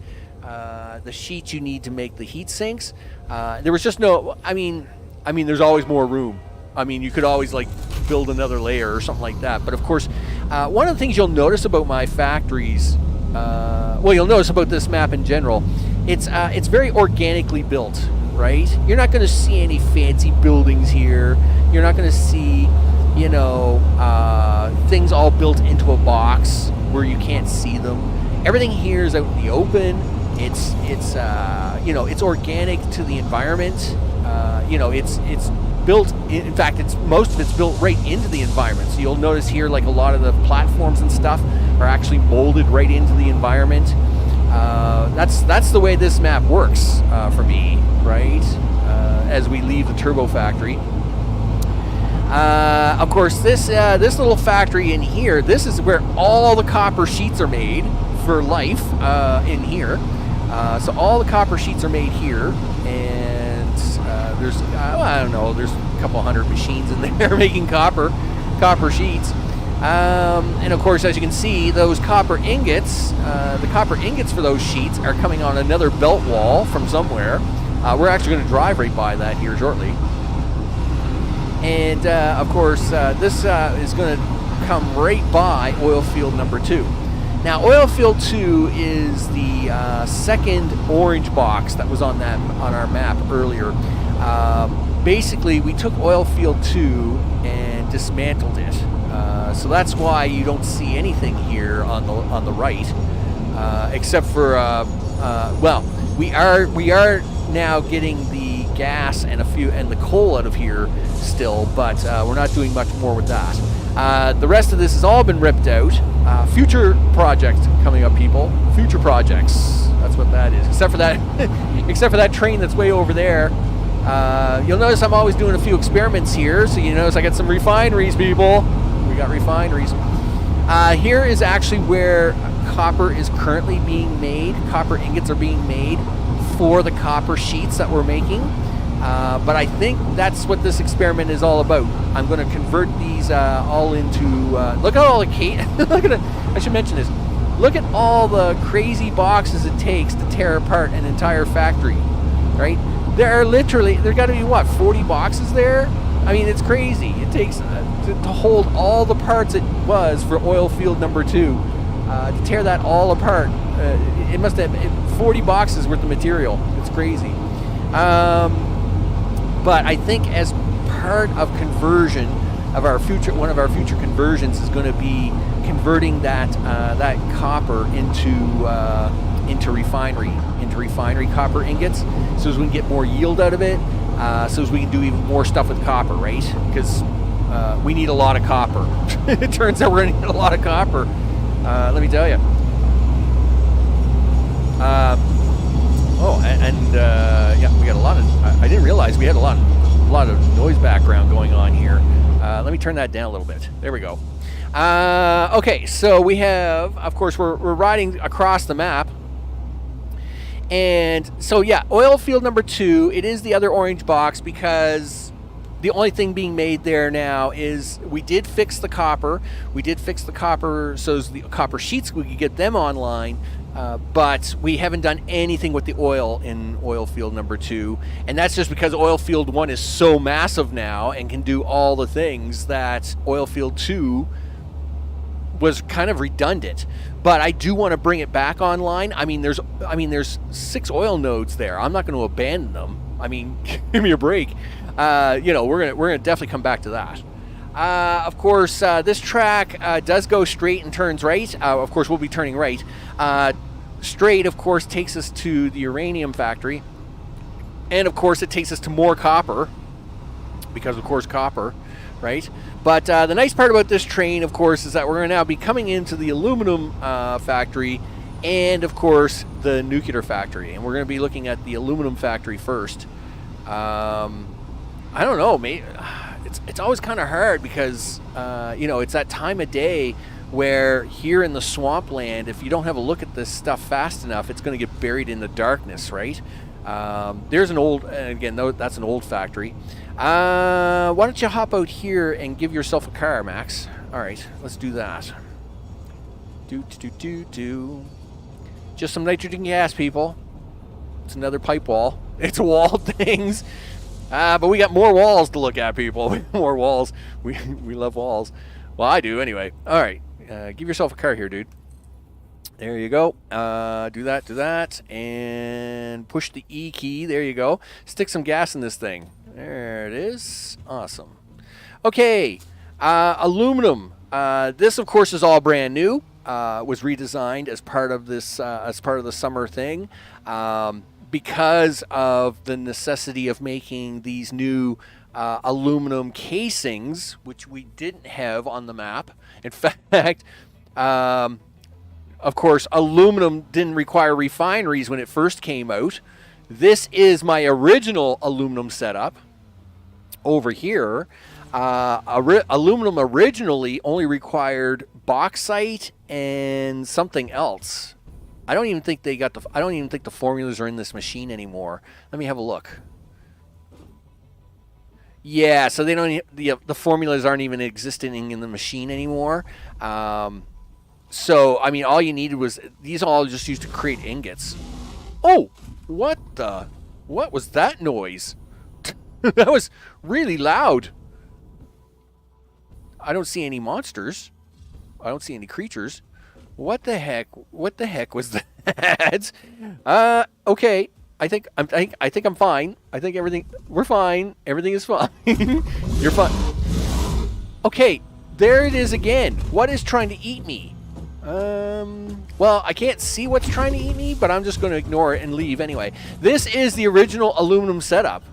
the sheets you need to make the heat sinks. There was just no, I mean, there's always more room. I mean, you could always like build another layer or something like that. But of course, one of the things you'll notice about my factories, well, you'll notice about this map in general, it's very organically built, right? You're not going to see any fancy buildings here. You're not going to see, you know, things all built into a box where you can't see them. Everything here is out in the open. It's you know, it's organic to the environment. You know, it's built. In fact, most of it's built right into the environment. So you'll notice here, like a lot of the platforms and stuff are actually molded right into the environment. That's the way this map works for me, right? As we leave the turbo factory. Of course, this little factory in here, this is where all the copper sheets are made for life in here. So all the copper sheets are made here, and there's I don't know, there's a couple hundred machines in there making copper sheets. And of course, as you can see, those copper ingots, the copper ingots for those sheets are coming on another belt wall from somewhere. We're actually going to drive right by that here shortly. And of course, this is going to come right by oil field number 2. Now, oil field 2 is the second orange box that was on our map earlier. Basically, we took oil field 2 and dismantled it. So that's why you don't see anything here on the right, except for well, we are now getting the gas and the coal out of here still, but we're not doing much more with that. The rest of this has all been ripped out. Future project coming up, people. Future projects. That's what that is. Except for that train that's way over there. You'll notice I'm always doing a few experiments here. So you notice I got some refineries, people. We got refineries. Here is actually where copper is currently being made. Copper ingots are being made for the copper sheets that we're making. But I think that's what this experiment is all about. I'm going to convert these all into. Look at all the look at it. I should mention this. Look at all the crazy boxes it takes to tear apart an entire factory, right? There's got to be what, 40 boxes there? I mean, it's crazy. It takes to hold all the parts it was for oil field number 2 to tear that all apart. It must have 40 boxes worth of material. It's crazy. But I think as part of conversion of one of our future conversions is going to be converting that copper into refinery copper ingots, so as we can get more yield out of it, so as we can do even more stuff with copper, right? Because we need a lot of copper. It turns out we're going to need a lot of copper. Let me tell you. Yeah, we got a lot of. I didn't realize we had a lot of noise background going on here. Let me turn that down a little bit. There we go. Okay, so we have, of course, we're riding across the map, and so yeah, oil field number 2. It is the other orange box because The only thing being made there now is we did fix the copper. We did fix the copper so the copper sheets, we could get them online. But we haven't done anything with the oil in oil field number 2. And that's just because oil field 1 is so massive now and can do all the things that oil field 2 was kind of redundant. But I do want to bring it back online. I mean, there's 6 oil nodes there. I'm not going to abandon them. I mean, give me a break. You know, we're gonna definitely come back to that. Of course, this track does go straight and turns right. Of course, we'll be turning right. Straight, of course, takes us to the uranium factory. And, of course, it takes us to more copper. Because, of course, copper, right? But the nice part about this train, of course, is that we're going to now be coming into the aluminum factory and, of course, the nuclear factory. And we're going to be looking at the aluminum factory first. I don't know, mate. It's always kind of hard because, you know, it's that time of day where here in the swampland, if you don't have a look at this stuff fast enough, it's going to get buried in the darkness, right? There's an old, again, that's an old factory. Why don't you hop out here and give yourself a car, Max? All right, let's do that. Just some nitrogen gas, people. It's another pipe wall. It's wall things. But we got more walls to look at, people. More walls. We love walls. Well, I do anyway. All right. Give yourself a car here, dude. There you go. Do that, and push the E key. There you go. Stick some gas in this thing. There it is. Awesome. Okay. Aluminum. This, of course, is all brand new. Was redesigned as part of this, as part of the summer thing. Because of the necessity of making these new aluminum casings, which we didn't have on the map. In fact, of course, aluminum didn't require refineries when it first came out. This is my original aluminum setup over here. Aluminum originally only required bauxite and something else. I don't even think the formulas are in this machine anymore. Let me have a look. Yeah, so they don't. The formulas aren't even existing in the machine anymore. So I mean, all you needed was these all just used to create ingots. Oh, what was that noise? That was really loud. I don't see any monsters. I don't see any creatures. What the heck? What the heck was that? Okay. I think I'm fine. I think we're fine. Everything is fine. You're fine. Okay, there it is again. What is trying to eat me? Well, I can't see what's trying to eat me, but I'm just going to ignore it and leave anyway. This is the original aluminum setup.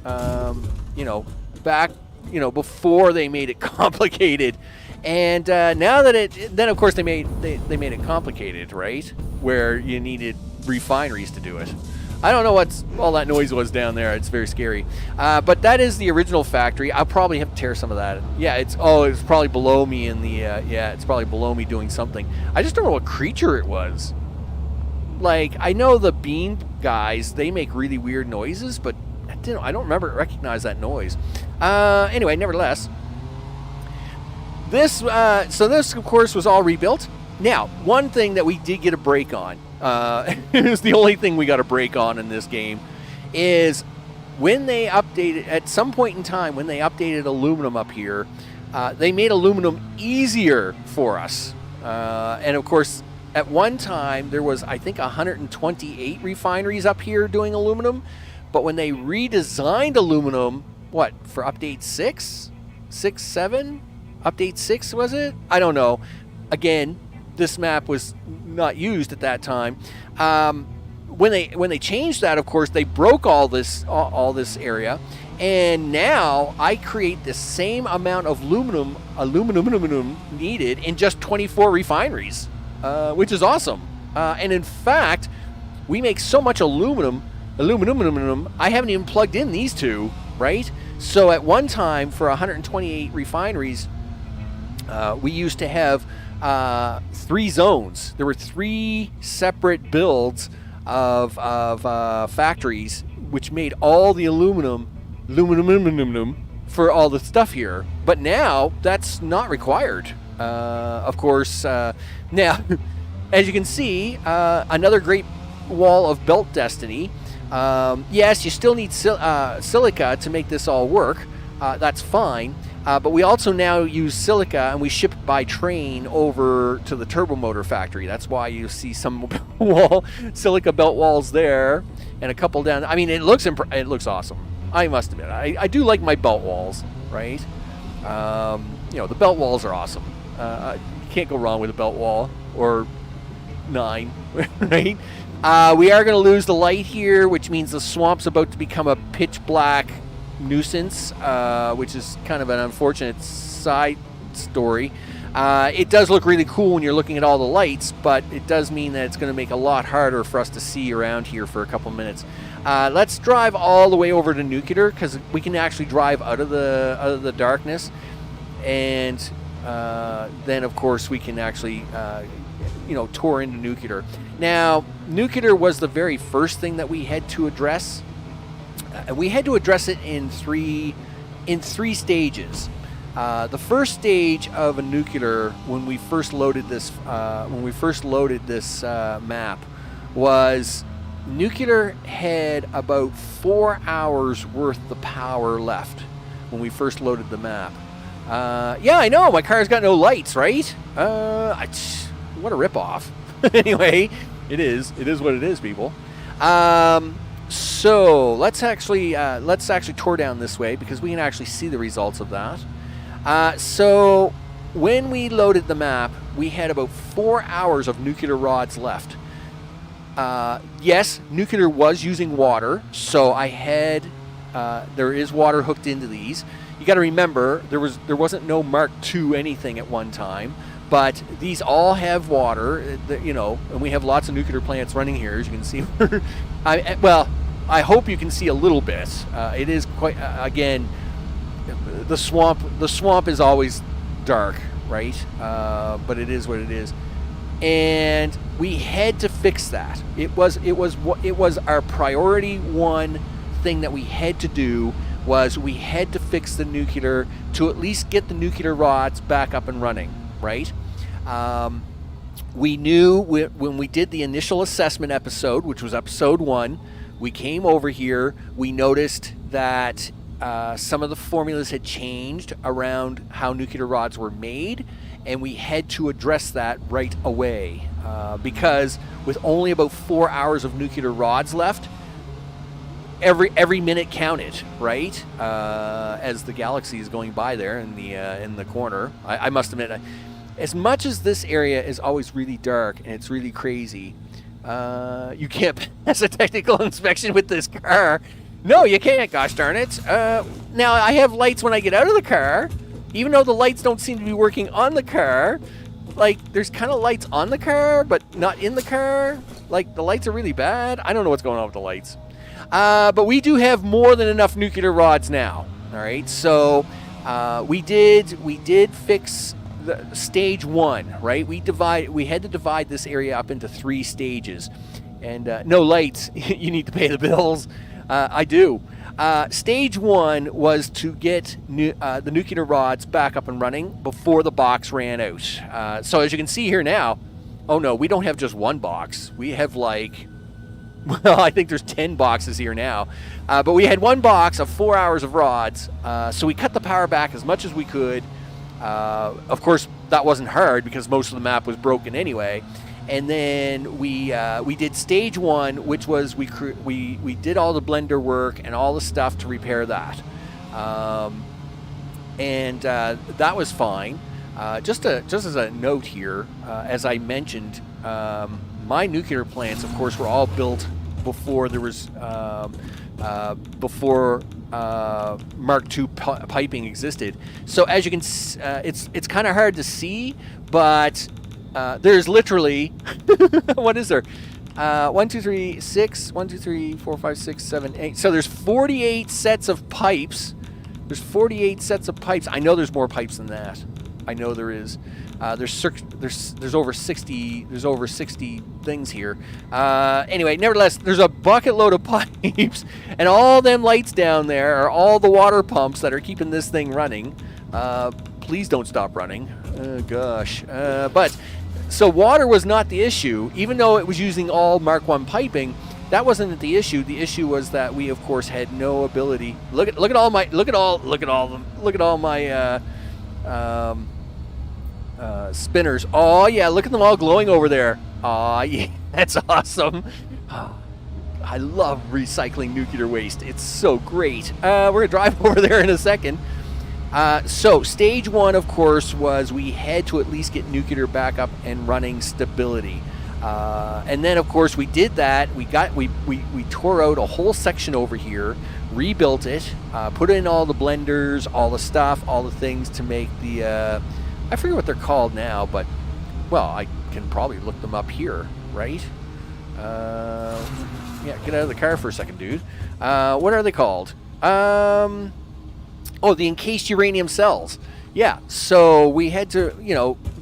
You know, back, you know, before they made it complicated. And now that then of course they made it complicated, right? Where you needed refineries to do it. I don't know what all that noise was down there. It's very scary. But that is the original factory. I'll probably have to tear some of that. Yeah, it's probably below me in the yeah, it's probably below me doing something. I just don't know what creature it was. Like, I know the beam guys, they make really weird noises, but I don't recognize that noise. Anyway, nevertheless, this so this of course was all rebuilt. Now, one thing that we did get a break on, is the only thing we got a break on in this game, is when they updated, at some point in time, when they updated aluminum up here, they made aluminum easier for us. And of course, at one time, there was, I think, 128 refineries up here doing aluminum. But when they redesigned aluminum, what, for update 6? 6, 7? Update 6, was it? I don't know. Again, this map was not used at that time. When they changed that, of course, they broke all this area, and now I create the same amount of aluminum needed in just 24 refineries, which is awesome. And in fact, we make so much aluminum. I haven't even plugged in these two, right? So at one time, for 128 refineries, we used to have 3 zones. There were 3 separate builds of factories which made all the aluminum, for all the stuff here. But now that's not required. Of course, now, as you can see, another great wall of belt destiny. Yes, you still need silica to make this all work. That's fine. But we also now use silica, and we ship it by train over to the turbo motor factory. That's why you see some silica belt walls there, and a couple down. I mean, it looks awesome. I must admit, I do like my belt walls, right? The belt walls are awesome. You can't go wrong with a belt wall or 9, right? We are going to lose the light here, which means the swamp's about to become a pitch black nuisance, which is kind of an unfortunate side story. It does look really cool when you're looking at all the lights, but it does mean that it's going to make a lot harder for us to see around here for a couple minutes. Let's drive all the way over to Nuclear, because we can actually drive out of the darkness, and then of course we can actually tour into Nuclear. Now, Nuclear was the very first thing that we had to address. We had to address it in three stages. The first stage of a Nuclear, when we first loaded this map, was Nuclear had about 4 hours worth of power left when we first loaded the map. Yeah, I know, my car's got no lights, right? What a ripoff. Anyway, it is what it is, people. So let's actually tour down this way, because we can actually see the results of that. So when we loaded the map, we had about 4 hours of Nuclear rods left. Yes, Nuclear was using water, so I had there is water hooked into these. You got to remember, there wasn't no Mark II anything at one time, but these all have water, and we have lots of Nuclear plants running here, as you can see. I hope you can see a little bit. It is quite again, the swamp is always dark, right? But it is what it is, and we had to fix that. It was our priority one thing that we had to do. Was we had to fix the Nuclear to at least get the Nuclear rods back up and running, right? We knew when we did the initial assessment episode, which was episode 1, we came over here, we noticed that some of the formulas had changed around how Nuclear rods were made, and we had to address that right away. Because with only about 4 hours of Nuclear rods left, every minute counted, right? As the galaxy is going by there in the corner. I must admit, as much as this area is always really dark and it's really crazy, you can't pass a technical inspection with this car. No, you can't, gosh darn it. Now, I have lights when I get out of the car, even though the lights don't seem to be working on the car. Like, there's kind of lights on the car, but not in the car. Like, the lights are really bad. I don't know what's going on with the lights. But we do have more than enough Nuclear rods now. All right, so we did fix the stage 1, right? We had to divide this area up into 3 stages, and no lights. You need to pay the bills. I do. Stage 1 was to get the Nuclear rods back up and running before the box ran out. So as you can see here now, oh no, we don't have just one box. We have well, I think there's 10 boxes here now. But we had one box of 4 hours of rods, so we cut the power back as much as we could. Of course, that wasn't hard because most of the map was broken anyway. And then we did stage 1, which was we did all the blender work and all the stuff to repair that. And that was fine. Just as a note here, as I mentioned, my Nuclear plants, of course, were all built before there was before Mark II piping existed. So as you can, it's kind of hard to see, but there's literally what is there? 1, 2, 3, 6. 1, 2, 3, 4, 5, 6, 7, 8. So there's 48 sets of pipes. There's 48 sets of pipes. I know there's more pipes than that. I know there is. There's over 60. There's over 60 things here. Anyway, nevertheless, there's a bucket load of pipes, and all them lights down there are all the water pumps that are keeping this thing running. Please don't stop running. Oh, gosh. But so water was not the issue, even though it was using all Mark 1 piping. That wasn't the issue. The issue was that we, of course, had no ability. Look at all my spinners. Oh yeah, look at them all glowing over there. Oh yeah, that's awesome. I love recycling nuclear waste. It's so great. We're gonna drive over there in a second. So stage 1, of course, was we had to at least get nuclear back up and running stability. And then, of course, we did that. We tore out a whole section over here, rebuilt it, put in all the blenders, all the stuff, all the things to make the, I forget what they're called now, but, well, I can probably look them up here, right? Yeah, get out of the car for a second, dude. What are they called? Oh, the encased uranium cells. Yeah, so we had to,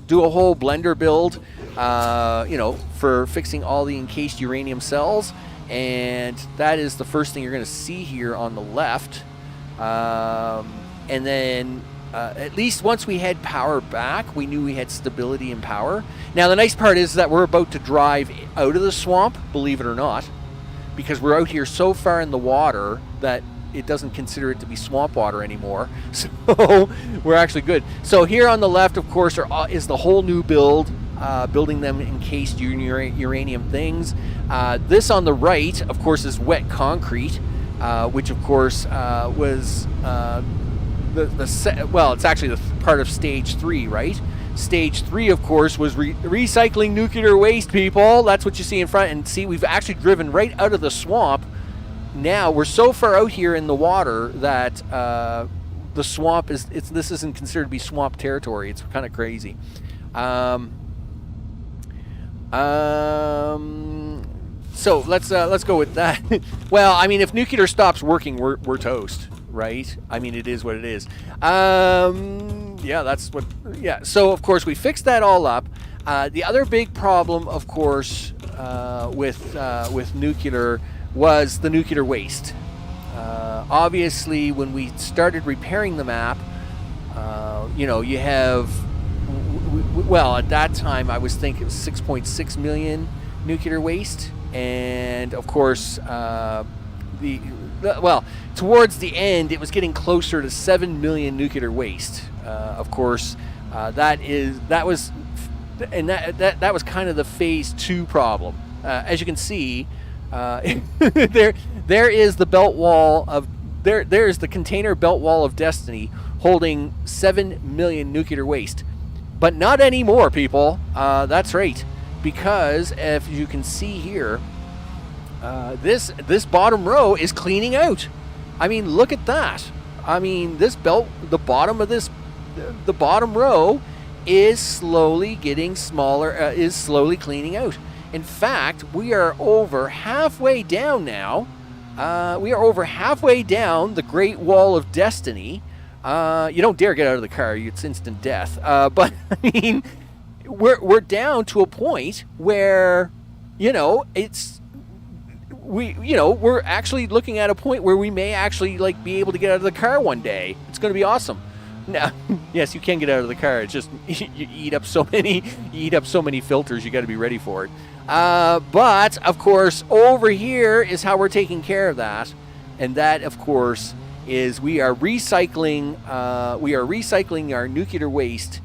do a whole blender build, for fixing all the encased uranium cells, and that is the first thing you're going to see here on the left. And then at least once we had power back, we knew we had stability and power. Now the nice part is that we're about to drive out of the swamp, believe it or not, because we're out here so far in the water that it doesn't consider it to be swamp water anymore. So we're actually good. So here on the left, of course, is the whole new build, building them encased uranium things. This on the right, of course, is wet concrete, which of course was it's actually the part of stage 3, right? Stage 3, of course, was recycling nuclear waste, people. That's what you see in front. And see, we've actually driven right out of the swamp. Now we're so far out here in the water that the swamp this isn't considered to be swamp territory. It's kind of crazy. So let's go with that. Well, I mean, if nuclear stops working, we're toast, right? I mean, it is what it is. Yeah, that's what. Yeah. So of course we fixed that all up. The other big problem, of course, with nuclear was the nuclear waste. Obviously, when we started repairing the map, you have, well, at that time I was thinking it was 6.6 million nuclear waste, and of course, towards the end it was getting closer to 7 million nuclear waste. Of course, that was kind of the phase 2 problem. As you can see. There is the belt wall of there's the container belt wall of destiny holding 7 million nuclear waste, but not anymore, people. That's right, because if you can see here, this bottom row is cleaning out. I mean, look at that. I mean, the bottom row is slowly getting smaller, is slowly cleaning out. In fact, we are over halfway down now. We are over halfway down the Great Wall of Destiny. You don't dare get out of the car; it's instant death. But I mean, we're down to a point where, we're actually looking at a point where we may actually be able to get out of the car one day. It's going to be awesome. Now, yes, you can get out of the car. It's just you eat up so many filters. You got to be ready for it. But of course, over here is how we're taking care of that, and that, of course, is we are recycling our nuclear waste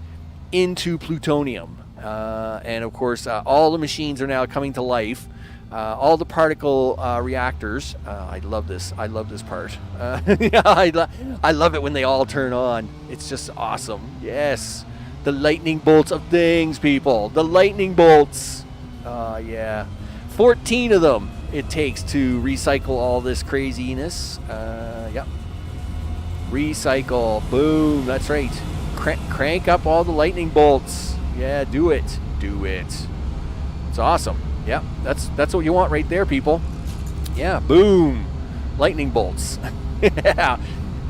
into plutonium, and of course, all the machines are now coming to life. All the particle reactors. I love this. I love this part. Yeah, I love it when they all turn on. It's just awesome. Yes, the lightning bolts of things, people. The lightning bolts. Yeah, 14 of them it takes to recycle all this craziness. Yep. Recycle. Boom. That's right. Crank up all the lightning bolts. Yeah, do it. Do it. It's awesome. Yeah, that's what you want right there, people. Yeah, boom. Lightning bolts. Yeah.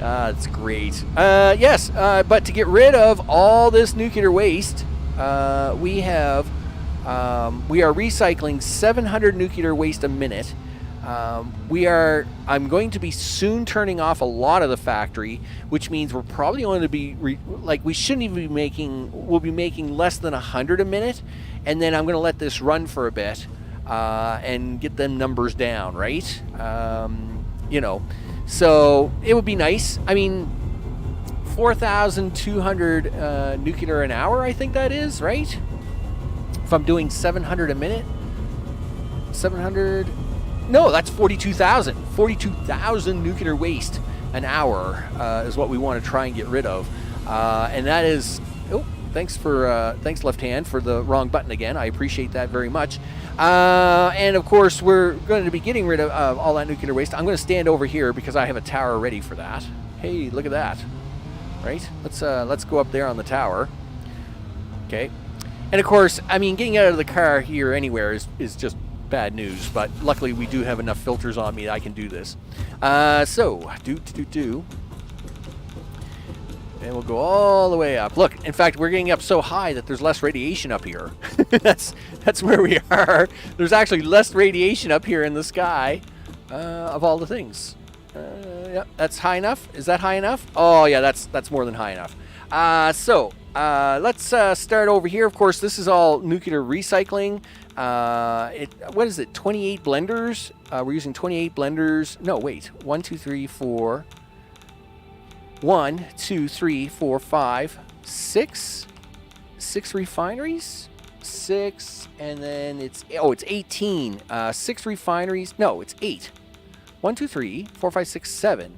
That's great. Yes, but to get rid of all this nuclear waste, we are recycling 700 nuclear waste a minute. I'm going to be soon turning off a lot of the factory, which means we're probably going to be we shouldn't even be we'll be making less than 100 a minute, and then I'm going to let this run for a bit and get them numbers down, right? So it would be nice. I mean, 4,200 nuclear an hour, I think that is, right? If I'm doing 700 a minute, 700. No, that's 42,000. 42,000 nuclear waste an hour is what we want to try and get rid of. And that is... Oh, thanks left hand for the wrong button again. I appreciate that very much. And of course, we're going to be getting rid of all that nuclear waste. I'm going to stand over here because I have a tower ready for that. Hey, look at that. Right? Let's go up there on the tower. Okay. And of course, I mean, getting out of the car here anywhere is just bad news, but luckily we do have enough filters on me that I can do this. And we'll go all the way up. Look, in fact, we're getting up so high that there's less radiation up here. That's where we are. There's actually less radiation up here in the sky of all the things. Yep, that's high enough. Is that high enough? Oh yeah, that's more than high enough. Let's start over here. Of course, this is all nuclear recycling. What is it? 28 blenders. We're using 28 blenders. No, wait. 1, 2, 3, 4. 1, 2, 3, 4, 5, 6. 6 refineries. 6, and then it's 18. 6 refineries. No, it's 8. 1, 2, 3, 4, 5, 6, 7.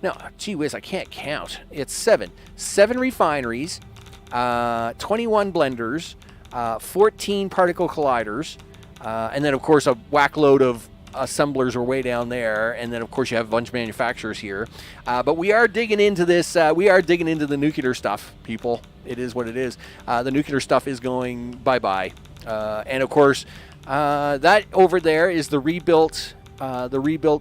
No, gee whiz, I can't count. It's 7. 7 refineries, 21 blenders, 14 particle colliders, and then, of course, a whack load of assemblers are way down there, and then, of course, you have a bunch of manufacturers here. But we are digging into this. We are digging into the nuclear stuff, people. It is what it is. The nuclear stuff is going bye-bye. And, of course, that over there is the rebuilt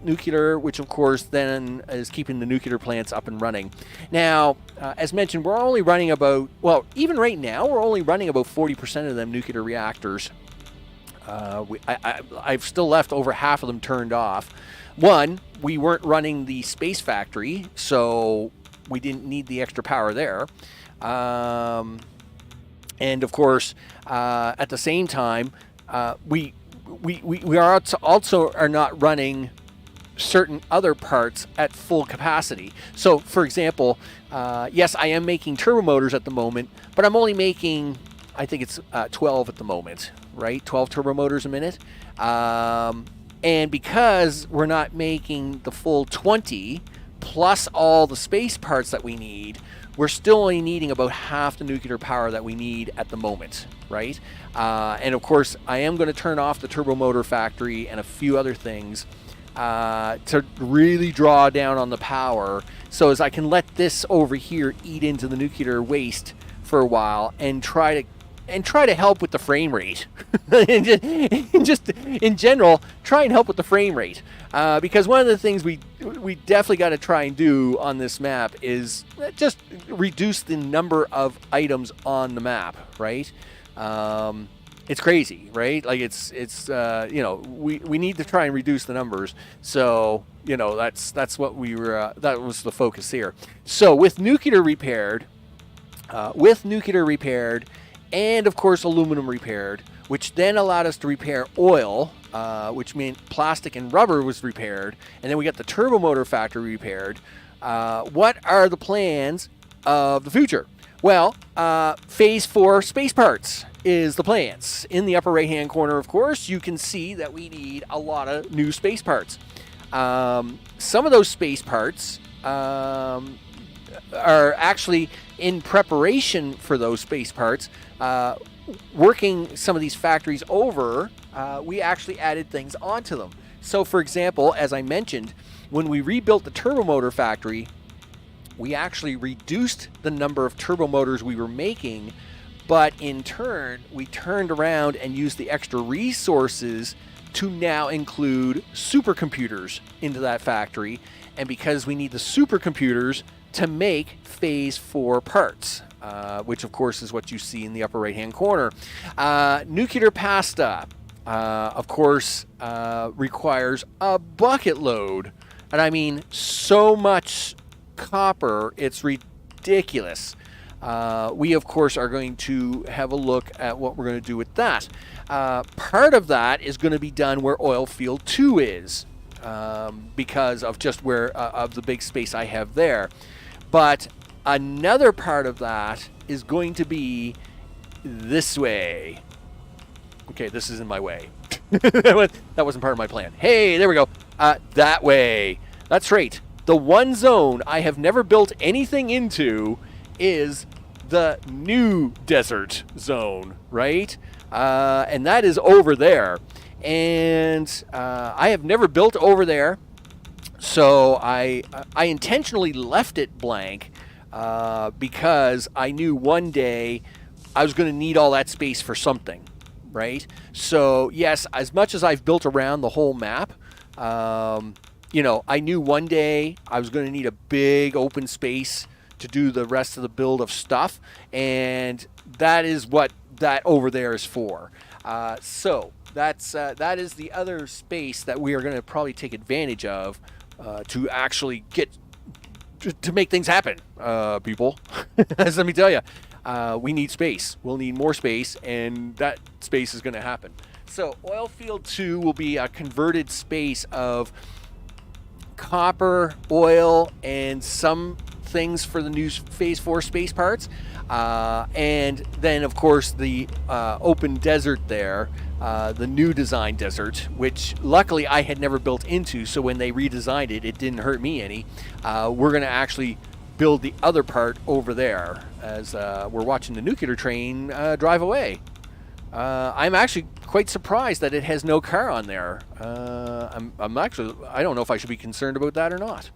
nuclear, which of course then is keeping the nuclear plants up and running. Now, as mentioned, we're only running even right now, we're only running about 40% of them nuclear reactors. I've still left over half of them turned off. One, we weren't running the space factory, so we didn't need the extra power there. And of course, at the same time, we are also not running certain other parts at full capacity. So, for example, yes, I am making turbo motors at the moment, but I'm only making, I think it's 12 at the moment, right? 12 turbo motors a minute. And because we're not making the full 20 plus all the space parts that we need, we're still only needing about half the nuclear power that we need at the moment, right? And of course, I am going to turn off the turbo motor factory and a few other things to really draw down on the power, so as I can let this over here eat into the nuclear waste for a while and try to help with the frame rate. and just in general, try and help with the frame rate. Because one of the things we definitely got to try and do on this map is just reduce the number of items on the map, right? It's crazy, right? Like it's we need to try and reduce the numbers. So, that's what we were, that was the focus here. So with nuclear repaired, and of course aluminum repaired, which then allowed us to repair oil, which meant plastic and rubber was repaired, and then we got the turbo motor factory repaired. What are the plans of the future? Well, phase 4 space parts is the plans. In the upper right hand corner, of course, you can see that we need a lot of new space parts. Some of those space parts are actually in preparation for those space parts. Working some of these factories over, we actually added things onto them. So, for example, as I mentioned, when we rebuilt the turbo motor factory, we actually reduced the number of turbo motors we were making, but in turn, we turned around and used the extra resources to now include supercomputers into that factory, and because we need the supercomputers to make phase 4 parts, which of course is what you see in the upper right hand corner. Nuclear pasta, of course, requires a bucket load, and I mean so much copper, it's ridiculous. We of course are going to have a look at what we're going to do with that. Part of that is going to be done where oil field 2 is, because of just where of the big space I have there. But another part of that is going to be this way. Okay, this is in my way. That wasn't part of my plan. Hey, there we go. That way. That's right. The one zone I have never built anything into is the new desert zone, right? And that is over there. And I have never built over there, so I intentionally left it blank because I knew one day I was going to need all that space for something, right? So yes, as much as I've built around the whole map, you know, I knew one day I was going to need a big open space to do the rest of the build of stuff, and that is what that over there is for. So that is the other space that we are going to probably take advantage of to actually get to make things happen, people. Let me tell you, we need space. We'll need more space, and that space is going to happen. So oil field 2 will be a converted space of copper, oil, and some things for the new phase 4 space parts, and then of course the open desert there, the new design desert, which luckily I had never built into, so when they redesigned it, it didn't hurt me any. We're going to actually build the other part over there as we're watching the nuclear train drive away. I'm actually quite surprised that it has no car on there. I'm actually, I don't know if I should be concerned about that or not.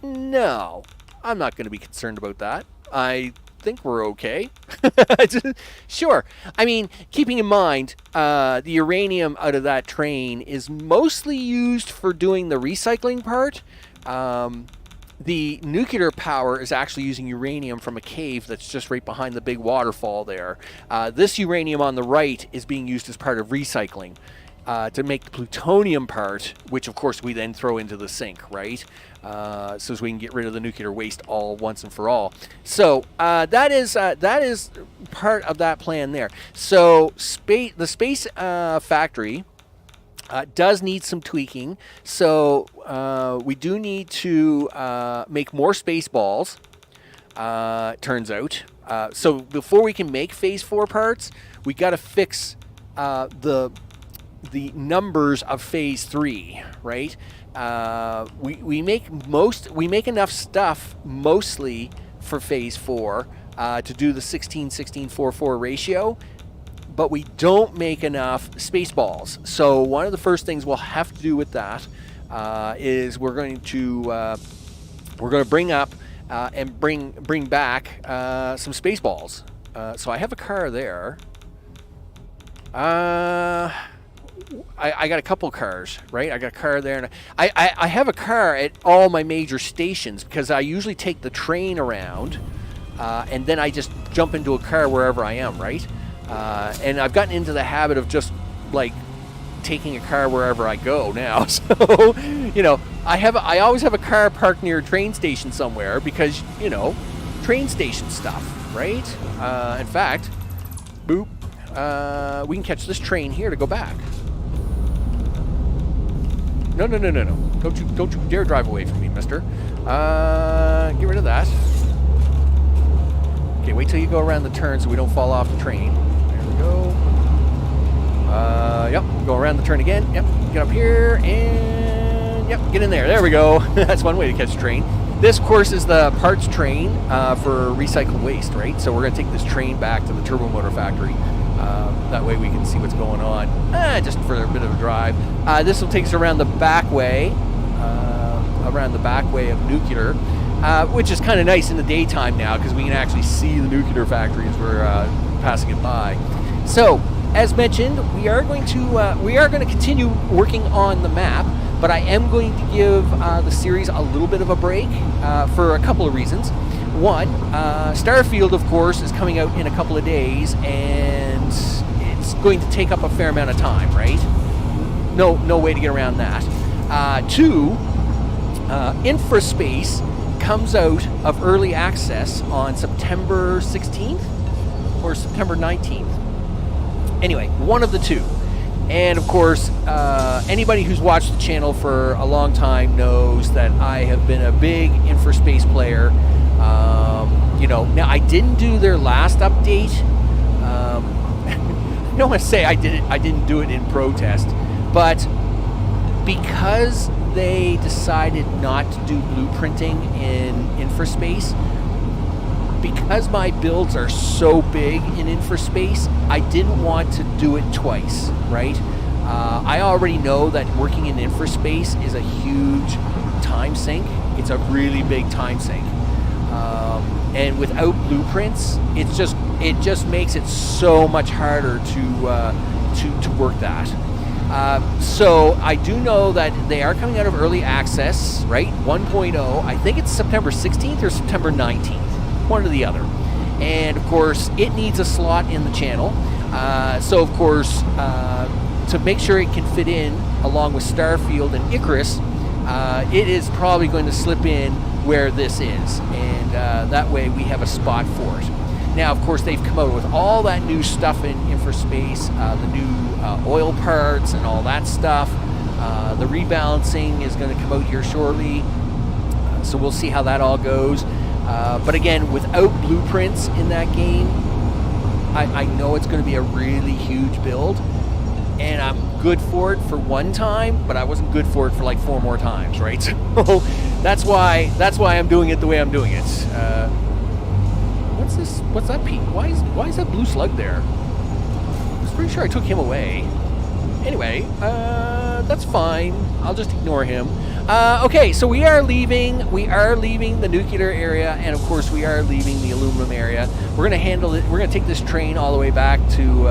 No, I'm not going to be concerned about that. I think we're okay. Sure. I mean, keeping in mind, the uranium out of that train is mostly used for doing the recycling part. The nuclear power is actually using uranium from a cave that's just right behind the big waterfall there. This uranium on the right is being used as part of recycling to make the plutonium part, which of course we then throw into the sink, right? So as we can get rid of the nuclear waste all once and for all. So that is part of that plan there. So the space factory does need some tweaking. So we do need to make more space balls, turns out. So before we can make phase 4 parts, we got to fix the numbers of phase 3, right? We make enough stuff mostly for phase 4 to do the 16-16-4-4 ratio, but we don't make enough space balls. So one of the first things we'll have to do with that is we're going to bring up and bring back some space balls. So I have a car there. I got a couple cars, right? I got a car there, and I have a car at all my major stations because I usually take the train around, and then I just jump into a car wherever I am, right? And I've gotten into the habit of just like taking a car wherever I go now. So, you know, I always have a car parked near a train station somewhere because, you know, train station stuff, right? In fact, boop, we can catch this train here to go back. No. Don't you dare drive away from me, mister. Get rid of that. Okay, wait till you go around the turn so we don't fall off the train. There we go. Yep, go around the turn again. Yep, get up here and yep, get in there. There we go. That's one way to catch a train. This, of course, is the parts train for recycled waste, right? So we're going to take this train back to the turbo motor factory. That way we can see what's going on, just for a bit of a drive. This will take us around the back way of nuclear, which is kind of nice in the daytime now because we can actually see the nuclear factory as we're passing it by. So as mentioned, we are going to continue working on the map, but I am going to give the series a little bit of a break for a couple of reasons. One, Starfield, of course, is coming out in a couple of days, and it's going to take up a fair amount of time, right? No way to get around that. Two, Infraspace comes out of early access on September 16th or September 19th. Anyway, one of the two. And of course, anybody who's watched the channel for a long time knows that I have been a big Infraspace player. Now I didn't do their last update. I don't want to say I didn't do it in protest, but because they decided not to do blueprinting in Infraspace, because my builds are so big in Infraspace, I didn't want to do it twice, right? I already know that working in Infraspace is a huge time sink. It's a really big time sink. And without blueprints, it just makes it so much harder to work that. So I do know that they are coming out of early access, right? 1.0. I think it's September 16th or September 19th, one or the other. And of course, it needs a slot in the channel. So of course, to make sure it can fit in along with Starfield and Icarus, it is probably going to slip in where this is, and that way we have a spot for it. Now, of course, they've come out with all that new stuff in Infraspace, the new oil parts and all that stuff. The rebalancing is going to come out here shortly, so we'll see how that all goes. But again, without blueprints in that game, I know it's going to be a really huge build, and I'm good for it for one time, but I wasn't good for it for like 4 more times, right? So that's why I'm doing it the way I'm doing it. What's this? What's that, Pete? Why is that blue slug there? I was pretty sure I took him away. Anyway, that's fine. I'll just ignore him. Okay, so we are leaving the nuclear area, and of course we are leaving the aluminum area. We're going to handle it. We're going to take this train all the way back to,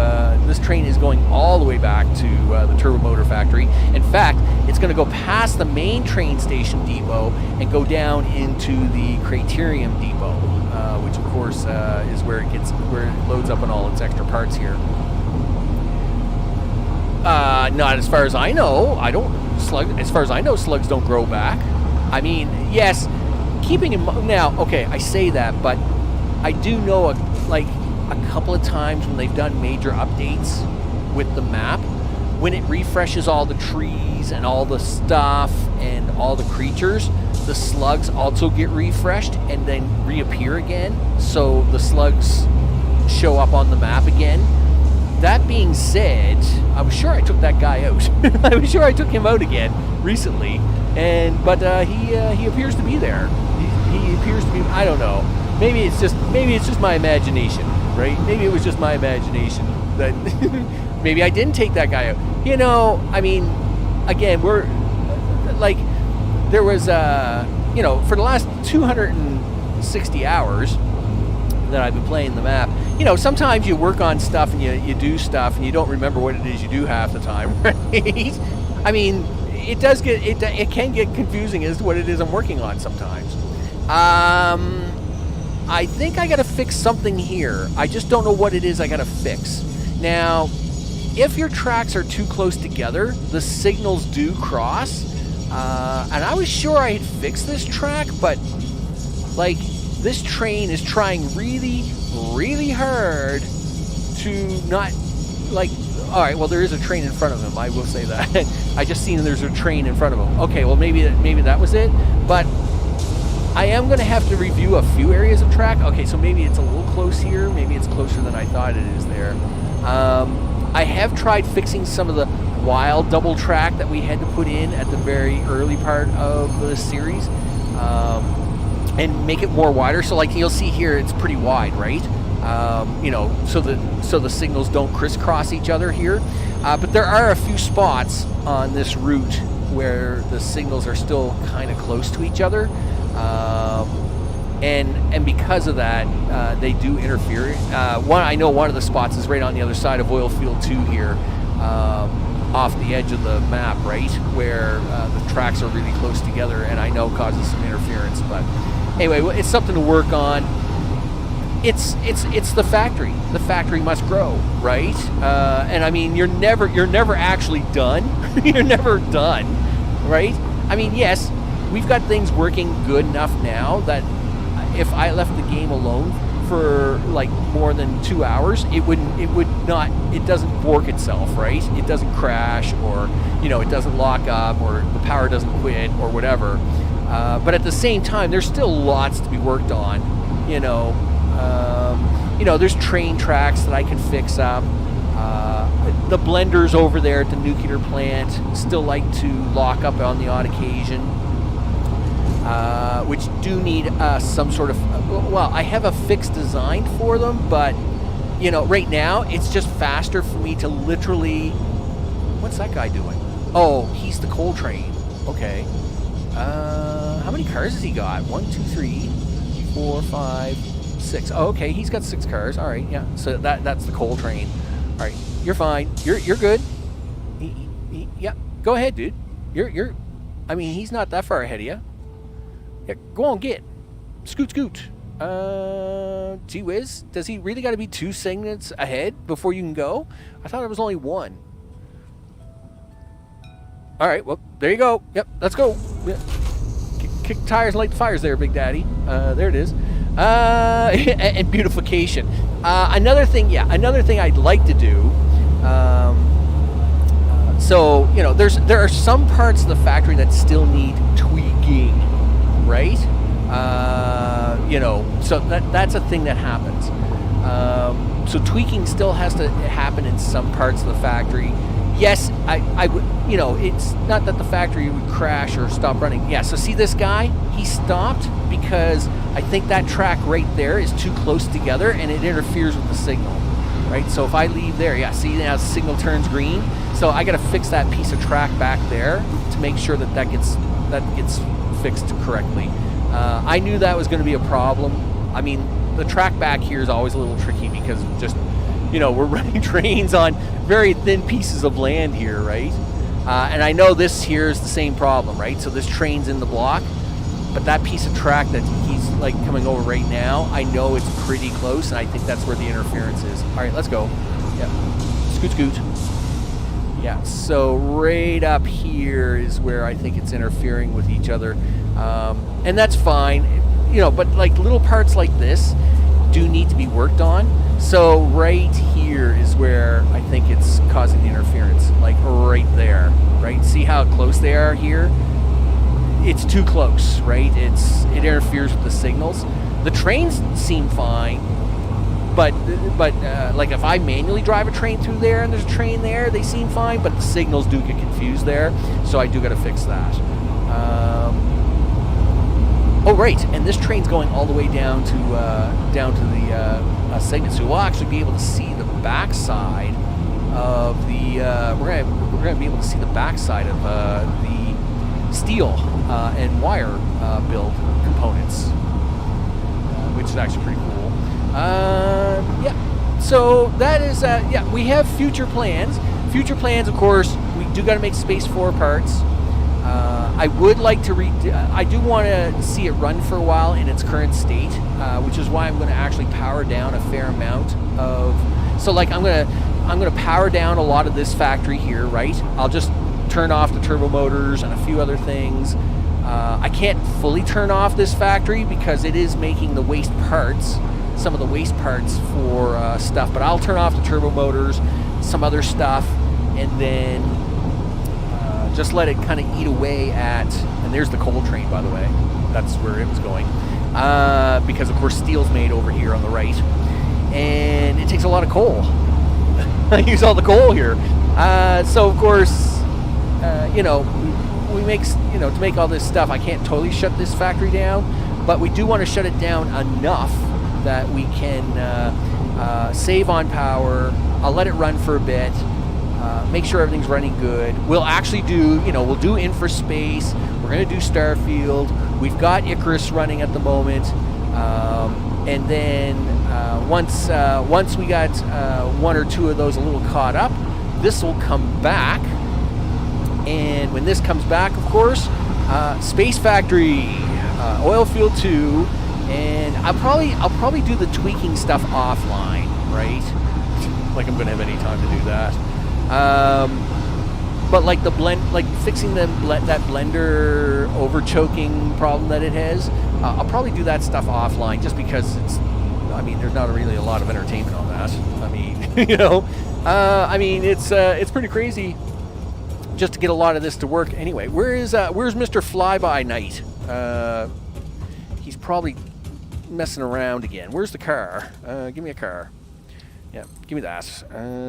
this train is going all the way back to the turbo motor factory. In fact, it's going to go past the main train station depot and go down into the Criterium depot, which of course is where it loads up on all its extra parts here. Not as far as I know. As far as I know, slugs don't grow back. I mean, yes, keeping in mind now. Okay, I say that, but I do know a couple of times when they've done major updates with the map, when it refreshes all the trees and all the stuff and all the creatures, the slugs also get refreshed and then reappear again. So the slugs show up on the map again. That being said, I was sure I took that guy out. I was sure I took him out again recently, but he appears to be there. He appears to be. I don't know. Maybe it's just my imagination, right? Maybe it was just my imagination that maybe I didn't take that guy out. You know, I mean, again, we're like there was for the last 260 hours that I've been playing the map. You know, sometimes you work on stuff and you do stuff and you don't remember what it is you do half the time, right? I mean, it can get confusing as to what it is I'm working on sometimes. I think I gotta fix something here. I just don't know what it is I gotta fix. Now, if your tracks are too close together, the signals do cross. And I was sure I had fixed this track, but like, this train is trying really, really hard to not, like, all right, well, there is a train in front of him, I will say that. I just seen there's a train in front of him. Okay, well, maybe that was it, but I am going to have to review a few areas of track. Okay, so maybe it's a little close here. Maybe it's closer than I thought it is there. I have tried fixing some of the wild double track that we had to put in at the very early part of the series. And make it more wider. So like you'll see here, it's pretty wide, right? So the signals don't crisscross each other here. But there are a few spots on this route where the signals are still kind of close to each other. and because of that, they do interfere. I know one of the spots is right on the other side of oil field 2 here, off the edge of the map, right, where the tracks are really close together, and I know causes some interference. But anyway, it's something to work on. It's the factory. The factory must grow, right? And I mean, you're never actually done. You're never done, right? I mean, yes, we've got things working good enough now that if I left the game alone for like more than 2 hours, it doesn't bork itself, right? It doesn't crash, or it doesn't lock up, or the power doesn't quit, or whatever. But at the same time, there's still lots to be worked on. There's train tracks that I can fix up. The blenders over there at the nuclear plant still like to lock up on the odd occasion, which do need some sort of, I have a fixed design for them, but right now it's just faster for me to literally, what's that guy doing? Oh, he's the coal train. Okay. How many cars has he got? 1, 2, 3, 4, 5, 6. Oh, okay, he's got 6 cars. All right, yeah. So that's the coal train. All right, you're fine. You're good. Yeah, go ahead, dude. You're. I mean, he's not that far ahead of you. Yeah, go on, get. Scoot. Gee whiz, does he really got to be 2 segments ahead before you can go? I thought it was only 1. All right, well, there you go. Yep, let's go. Yeah. Kick tires, light the fires there, Big Daddy. There it is. And beautification. Another thing I'd like to do. There are some parts of the factory that still need tweaking, right? So that's a thing that happens. So tweaking still has to happen in some parts of the factory. Yes, I would, it's not that the factory would crash or stop running. Yeah, so see this guy? He stopped because I think that track right there is too close together and it interferes with the signal, right? So if I leave there, yeah, see now the signal turns green. So I got to fix that piece of track back there to make sure that gets fixed correctly. I knew that was going to be a problem. I mean, the track back here is always a little tricky because just, we're running trains on very thin pieces of land here, right? And I know this here is the same problem, right? So this train's in the block, but that piece of track that he's like coming over right now, I know it's pretty close, and I think that's where the interference is. All right, let's go. Yeah, scoot. Yeah, so right up here is where I think it's interfering with each other, and that's fine, but like little parts like this do need to be worked on. So right here is where I think it's causing the interference, like right there, right? See how close they are here? It's too close, right? It interferes with the signals. The trains seem fine, but like if I manually drive a train through there and there's a train there, they seem fine, but the signals do get confused there, so I do got to fix that. Oh, right, and this train's going all the way down to the segment, so we'll actually be able to see the backside of the. We're gonna be able to see the backside of the steel and wire build components, which is actually pretty cool. Yeah, so that is we have future plans. Future plans, of course, we do got to make space for parts. I would like to I do want to see it run for a while in its current state, which is why I'm going to actually power down a fair amount of. So like I'm gonna power down a lot of this factory here, right? I'll just turn off the turbo motors and a few other things. I can't fully turn off this factory because it is making the waste parts, some of the waste parts for stuff. But I'll turn off the turbo motors, some other stuff, and then. Just let it kind of eat away at, and there's the coal train, by the way. That's where it was going. Because, of course, steel's made over here on the right. And it takes a lot of coal. I use all the coal here. So, of course, we make, to make all this stuff, I can't totally shut this factory down. But we do want to shut it down enough that we can save on power. I'll let it run for a bit. Make sure everything's running good. We'll actually do, we'll do infraspace. We're going to do Starfield. We've got Icarus running at the moment. And then once we got one or two of those a little caught up, this will come back. And when this comes back, of course, Space Factory, Oil Field 2, and I'll probably do the tweaking stuff offline, right? Like I'm gonna have any time to do that. But like the blend, like fixing that blender over choking problem that it has, I'll probably do that stuff offline, just because there's not really a lot of entertainment on that. I mean, it's pretty crazy just to get a lot of this to work. Anyway, where's Mr. Flyby Night? He's probably messing around again. Where's the car? Give me a car. Yeah, give me that.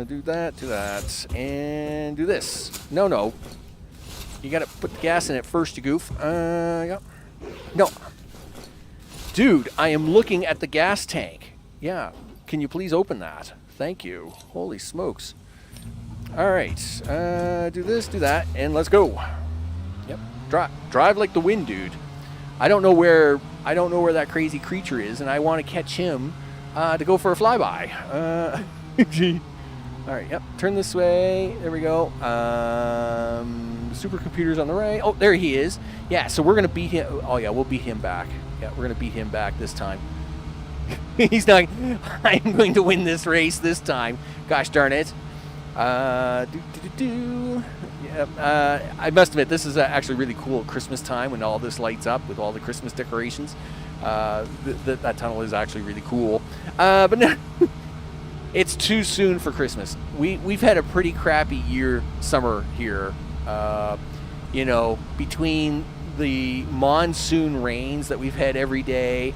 Do that, and do this. No. You gotta put the gas in it first, you goof. Yeah. No. Dude, I am looking at the gas tank. Yeah, can you please open that? Thank you. Holy smokes. All right, do this, do that, and let's go. Yep, drive like the wind, dude. I don't know where that crazy creature is, and I want to catch him to go for a flyby. All right, yep, turn this way. There we go. Supercomputer's on the right. Oh, there he is. Yeah, so we're gonna beat him. Oh yeah, we'll beat him back. Yeah, we're gonna beat him back this time. He's not. I'm going to win this race this time. Gosh darn it. Yeah, I must admit, this is actually really cool at Christmas time when all this lights up with all the Christmas decorations. That tunnel is actually really cool. But no, it's too soon for Christmas. We've had a pretty crappy summer here. Between the monsoon rains that we've had every day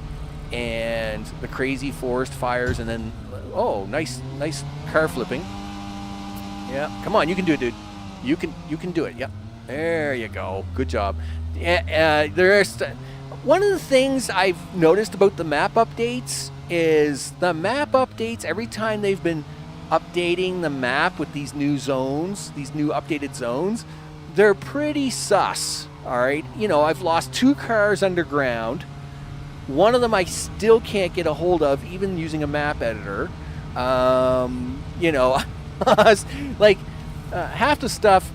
and the crazy forest fires, and then nice car flipping. Yeah, come on, you can do it, dude. You can do it. Yep, there you go. Good job. Yeah, one of the things I've noticed about the map updates is every time they've been updating the map with these new zones, these new updated zones, they're pretty sus. All right, I've lost 2 cars underground. One of them I still can't get a hold of, even using a map editor. Like half the stuff,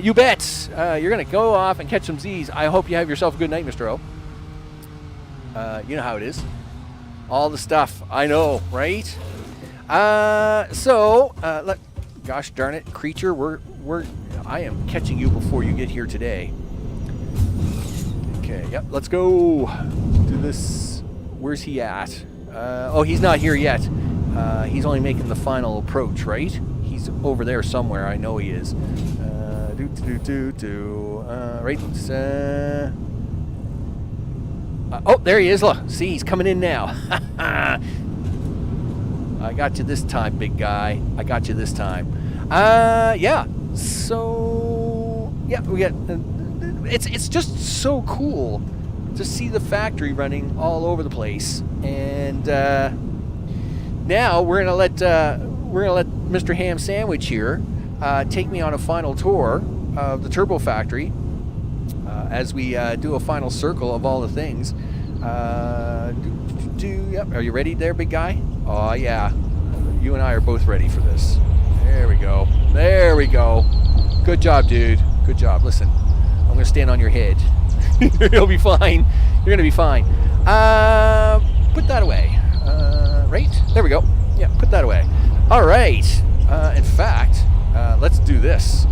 you bet you're gonna go off and catch some Z's. I hope you have yourself a good night, Mr. O. You know how it is. All the stuff, I know, right? Gosh darn it, creature, I am catching you before you get here today. Okay, yep, let's go do this. Where's he at? He's not here yet. He's only making the final approach, right? He's over there somewhere. I know he is. Right. There he is. Look, see, he's coming in now. I got you this time, big guy. I got you this time. Yeah. So, yeah, we got. It's just so cool to see the factory running all over the place, and now we're gonna let Mr. Ham Sandwich here take me on a final tour of the Turbo Factory as we do a final circle of all the things. Yep. Are you ready there, big guy? Oh yeah, you and I are both ready for this. There we go. There we go. Good job, dude. Good job. Listen, I'm gonna stand on your head. You'll be fine. You're gonna be fine. Put that away. Right? There we go. Yeah, put that away. All right. In fact, let's do this.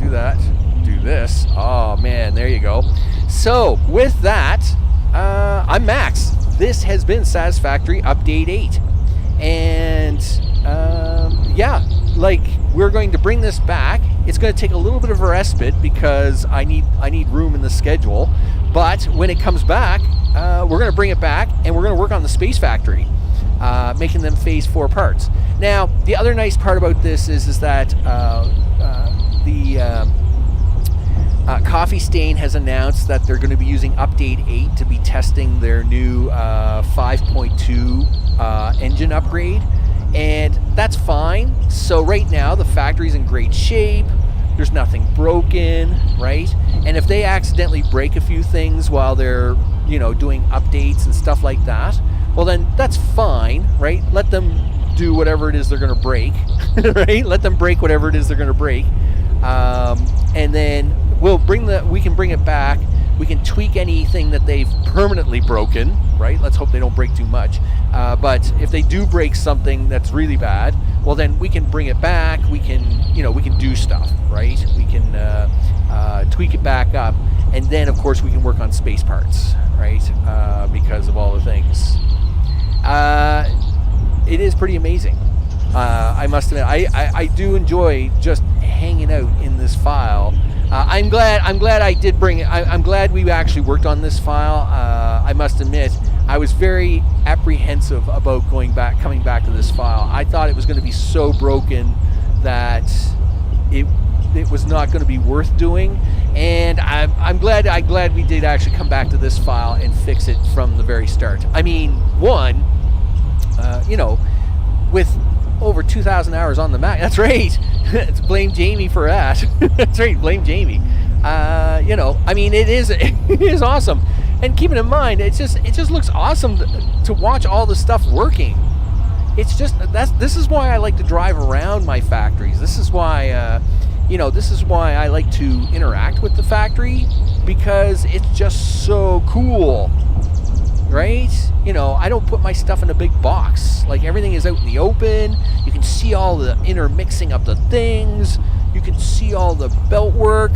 Do that. Do this. Oh man, there you go. So with that, I'm Max. This has been Satisfactory Update 8, and yeah, like we're going to bring this back. It's going to take a little bit of a respite because I need room in the schedule. But when it comes back, we're going to bring it back and we're going to work on the Space Factory, making them Phase 4 parts. Now, the other nice part about this is that the Coffee Stain has announced that they're going to be using Update 8 to be testing their new 5.2 engine upgrade. And that's fine. So right now the factory's in great shape. There's nothing broken, right? And if they accidentally break a few things while they're, doing updates and stuff like that, well then that's fine, right? Let them do whatever it is they're going to break, right? Let them break whatever it is they're going to break, and then we can bring it back. We can tweak anything that they've permanently broken, right? Let's hope they don't break too much. But if they do break something that's really bad, well then we can bring it back. We can do stuff, right? We can tweak it back up, and then of course we can work on space parts, right? Because of all the things. It is pretty amazing. I must admit, I do enjoy just hanging out in this file. I'm glad I did bring it. I'm glad we actually worked on this file. I must admit, I was very apprehensive about coming back to this file. I thought it was going to be so broken that it was not going to be worth doing. And I'm glad we did actually come back to this file and fix it from the very start. I mean, with over 2,000 hours on the Mac. That's right. Blame Jamie for that. That's right. Blame Jamie. I mean, it is awesome. And keeping in mind, it just looks awesome to watch all the stuff working. It's just this is why I like to drive around my factories. This is why I like to interact with the factory, because it's just so cool. Right? I don't put my stuff in a big box. Like, everything is out in the open. You can see all the intermixing of the things. You can see all the belt work,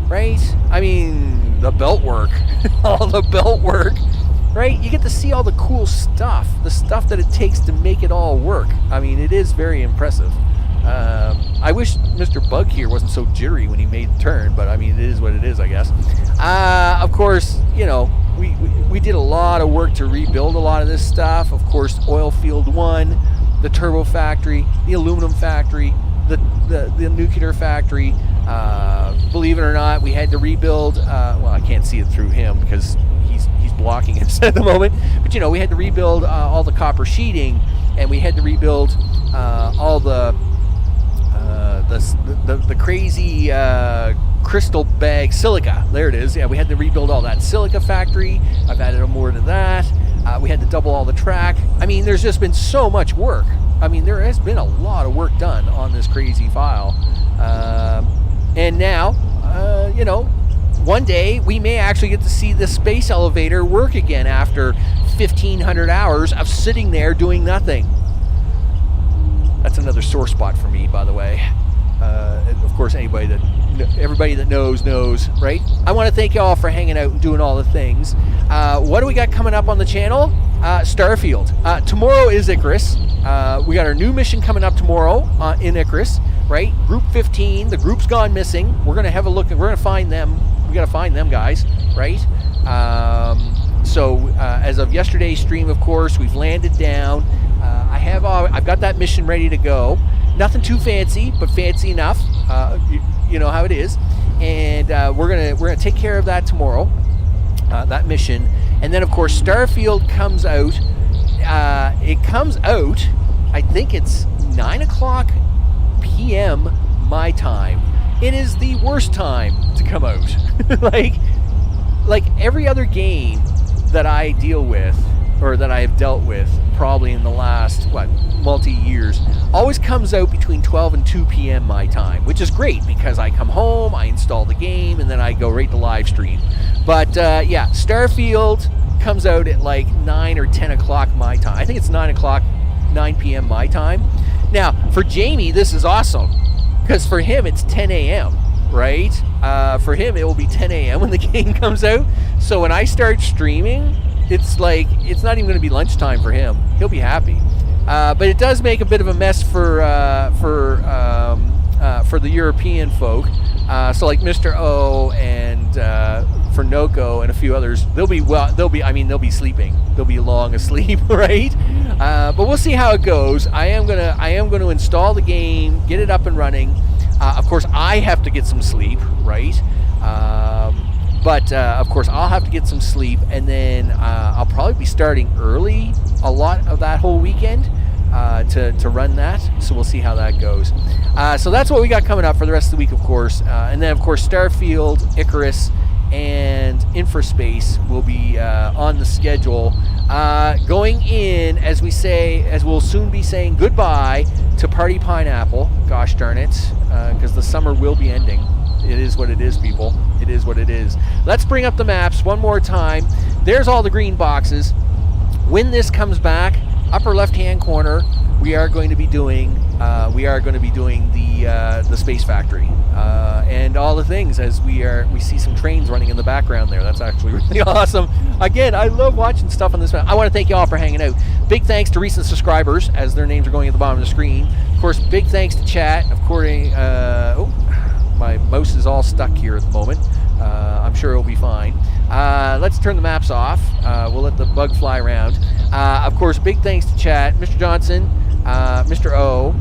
right? I mean, the belt work. All the belt work, right? You get to see all the cool stuff, the stuff that it takes to make it all work. I mean, it is very impressive. I wish Mr. Bug here wasn't so jittery when he made the turn, but I mean, it is what it is, I guess. Of course, we did a lot of work to rebuild a lot of this stuff. Of course, oil field 1, the turbo factory, the aluminum factory, the nuclear factory. Believe it or not, we had to rebuild. Well, I can't see it through him because he's blocking us at the moment. But we had to rebuild all the copper sheeting, and we had to rebuild all the crazy crystal bag silica. There it is. Yeah, we had to rebuild all that silica factory. I've added more to that. We had to double all the track. I mean, there's just been so much work. I mean, there has been a lot of work done on this crazy file. And now, one day we may actually get to see the space elevator work again after 1,500 hours of sitting there doing nothing. That's another sore spot for me, by the way. Of course, everybody that knows, right? I want to thank you all for hanging out and doing all the things. What do we got coming up on the channel? Starfield. Tomorrow is Icarus. We got our new mission coming up tomorrow in Icarus, right? Group 15. The group's gone missing. We're gonna have a look. We're gonna find them. We gotta find them guys, right? So as of yesterday's stream, of course, we've landed down. I've got that mission ready to go. Nothing too fancy, but fancy enough. You know how it is. And we're gonna take care of that tomorrow. That mission, and then of course Starfield comes out. It comes out. I think it's 9:00 p.m. my time. It is the worst time to come out. like every other game that I deal with, or that I have dealt with, probably in the last multi-years, always comes out between 12 and 2 p.m. my time, which is great because I come home, I install the game, and then I go right to live stream. But yeah, Starfield comes out at like 9 or 10 o'clock my time. I think it's 9 p.m. my time. Now, for Jamie, this is awesome because for him it's 10 a.m., right? For him, it will be 10 a.m. when the game comes out. So when I start streaming, it's not even going to be lunchtime for him. He'll be happy. But it does make a bit of a mess for the European folk. So like Mr. O and for Noko and a few others, they'll be sleeping. They'll be long asleep, right? But we'll see how it goes. I am gonna install the game, get it up and running. Of course, I have to get some sleep, right? But of course, I'll have to get some sleep, and then I'll probably be starting early a lot of that whole weekend to run that. So we'll see how that goes. So that's what we got coming up for the rest of the week, of course. And then, of course, Starfield, Icarus, and infraspace will be on the schedule. Going in, as we'll soon be saying goodbye to Party Pineapple. Gosh darn it, because the summer will be ending. It is what it is, people. It is what it is. Let's bring up the maps one more time. There's all the green boxes. When this comes back, upper left-hand corner, we are going to be doing the Space Factory and all the things as we see some trains running in the background there. That's actually really awesome. Again, I love watching stuff on this map. I want to thank you all for hanging out. Big thanks to recent subscribers, as their names are going at the bottom of the screen. Of course, big thanks to chat. Of course, my mouse is all stuck here at the moment. I'm sure it'll be fine. Let's turn the maps off. We'll let the bug fly around. Of course, big thanks to chat. Mr. Johnson, Mr. O,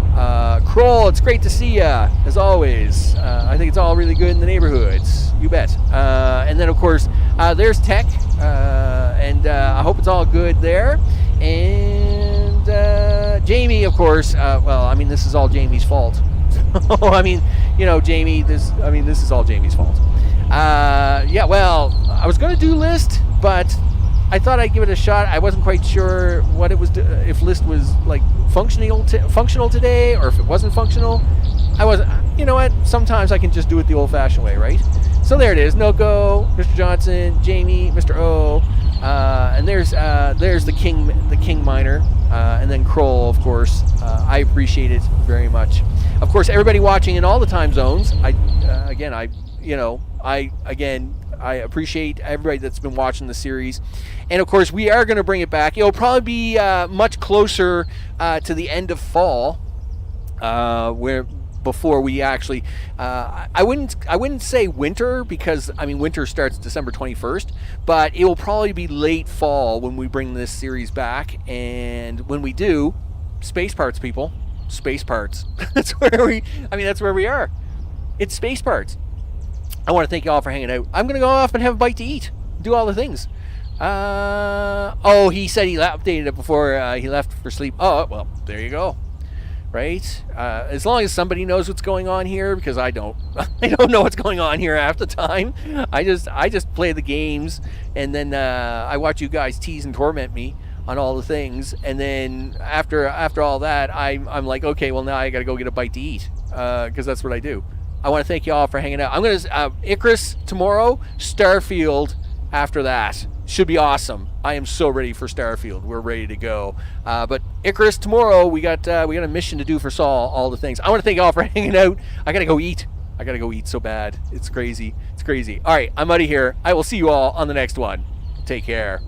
Kroll, it's great to see ya, as always. I think it's all really good in the neighborhoods. You bet. And then, of course, there's Tech, and I hope it's all good there. And Jamie, of course. Well, I mean, this is all Jamie's fault. I mean, Jamie, this is all Jamie's fault. Yeah, well, I was going to do list, but I thought I'd give it a shot. I wasn't quite sure what it was, if list was like functional today, or if it wasn't functional. I wasn't. You know what? Sometimes I can just do it the old-fashioned way, right? So there it is. Noko, Mr. Johnson, Jamie, Mr. O, and there's the King Miner, and then Kroll, of course. I appreciate it very much. Of course, everybody watching in all the time zones. I appreciate everybody that's been watching the series. And of course, we are going to bring it back. It'll probably be much closer to the end of fall, before we actually, I wouldn't say winter, because winter starts December 21st, but it will probably be late fall when we bring this series back. And when we do, space parts, people, space parts. that's where we are. It's space parts. I want to thank you all for hanging out. I'm going to go off and have a bite to eat, do all the things. He said he updated it before he left for sleep. Oh, well, there you go. Right? As long as somebody knows what's going on here, because I don't. I don't know what's going on here half the time. I just play the games, and then I watch you guys tease and torment me on all the things, and then after all that, I'm like, okay, well, now I got to go get a bite to eat, because that's what I do. I want to thank you all for hanging out. I'm going to Icarus tomorrow, Starfield after that. Should be awesome. I am so ready for Starfield. We're ready to go. But Icarus tomorrow, we got a mission to do for Saul, all the things. I want to thank you all for hanging out. I got to go eat. I got to go eat so bad. It's crazy. It's crazy. All right, I'm out of here. I will see you all on the next one. Take care.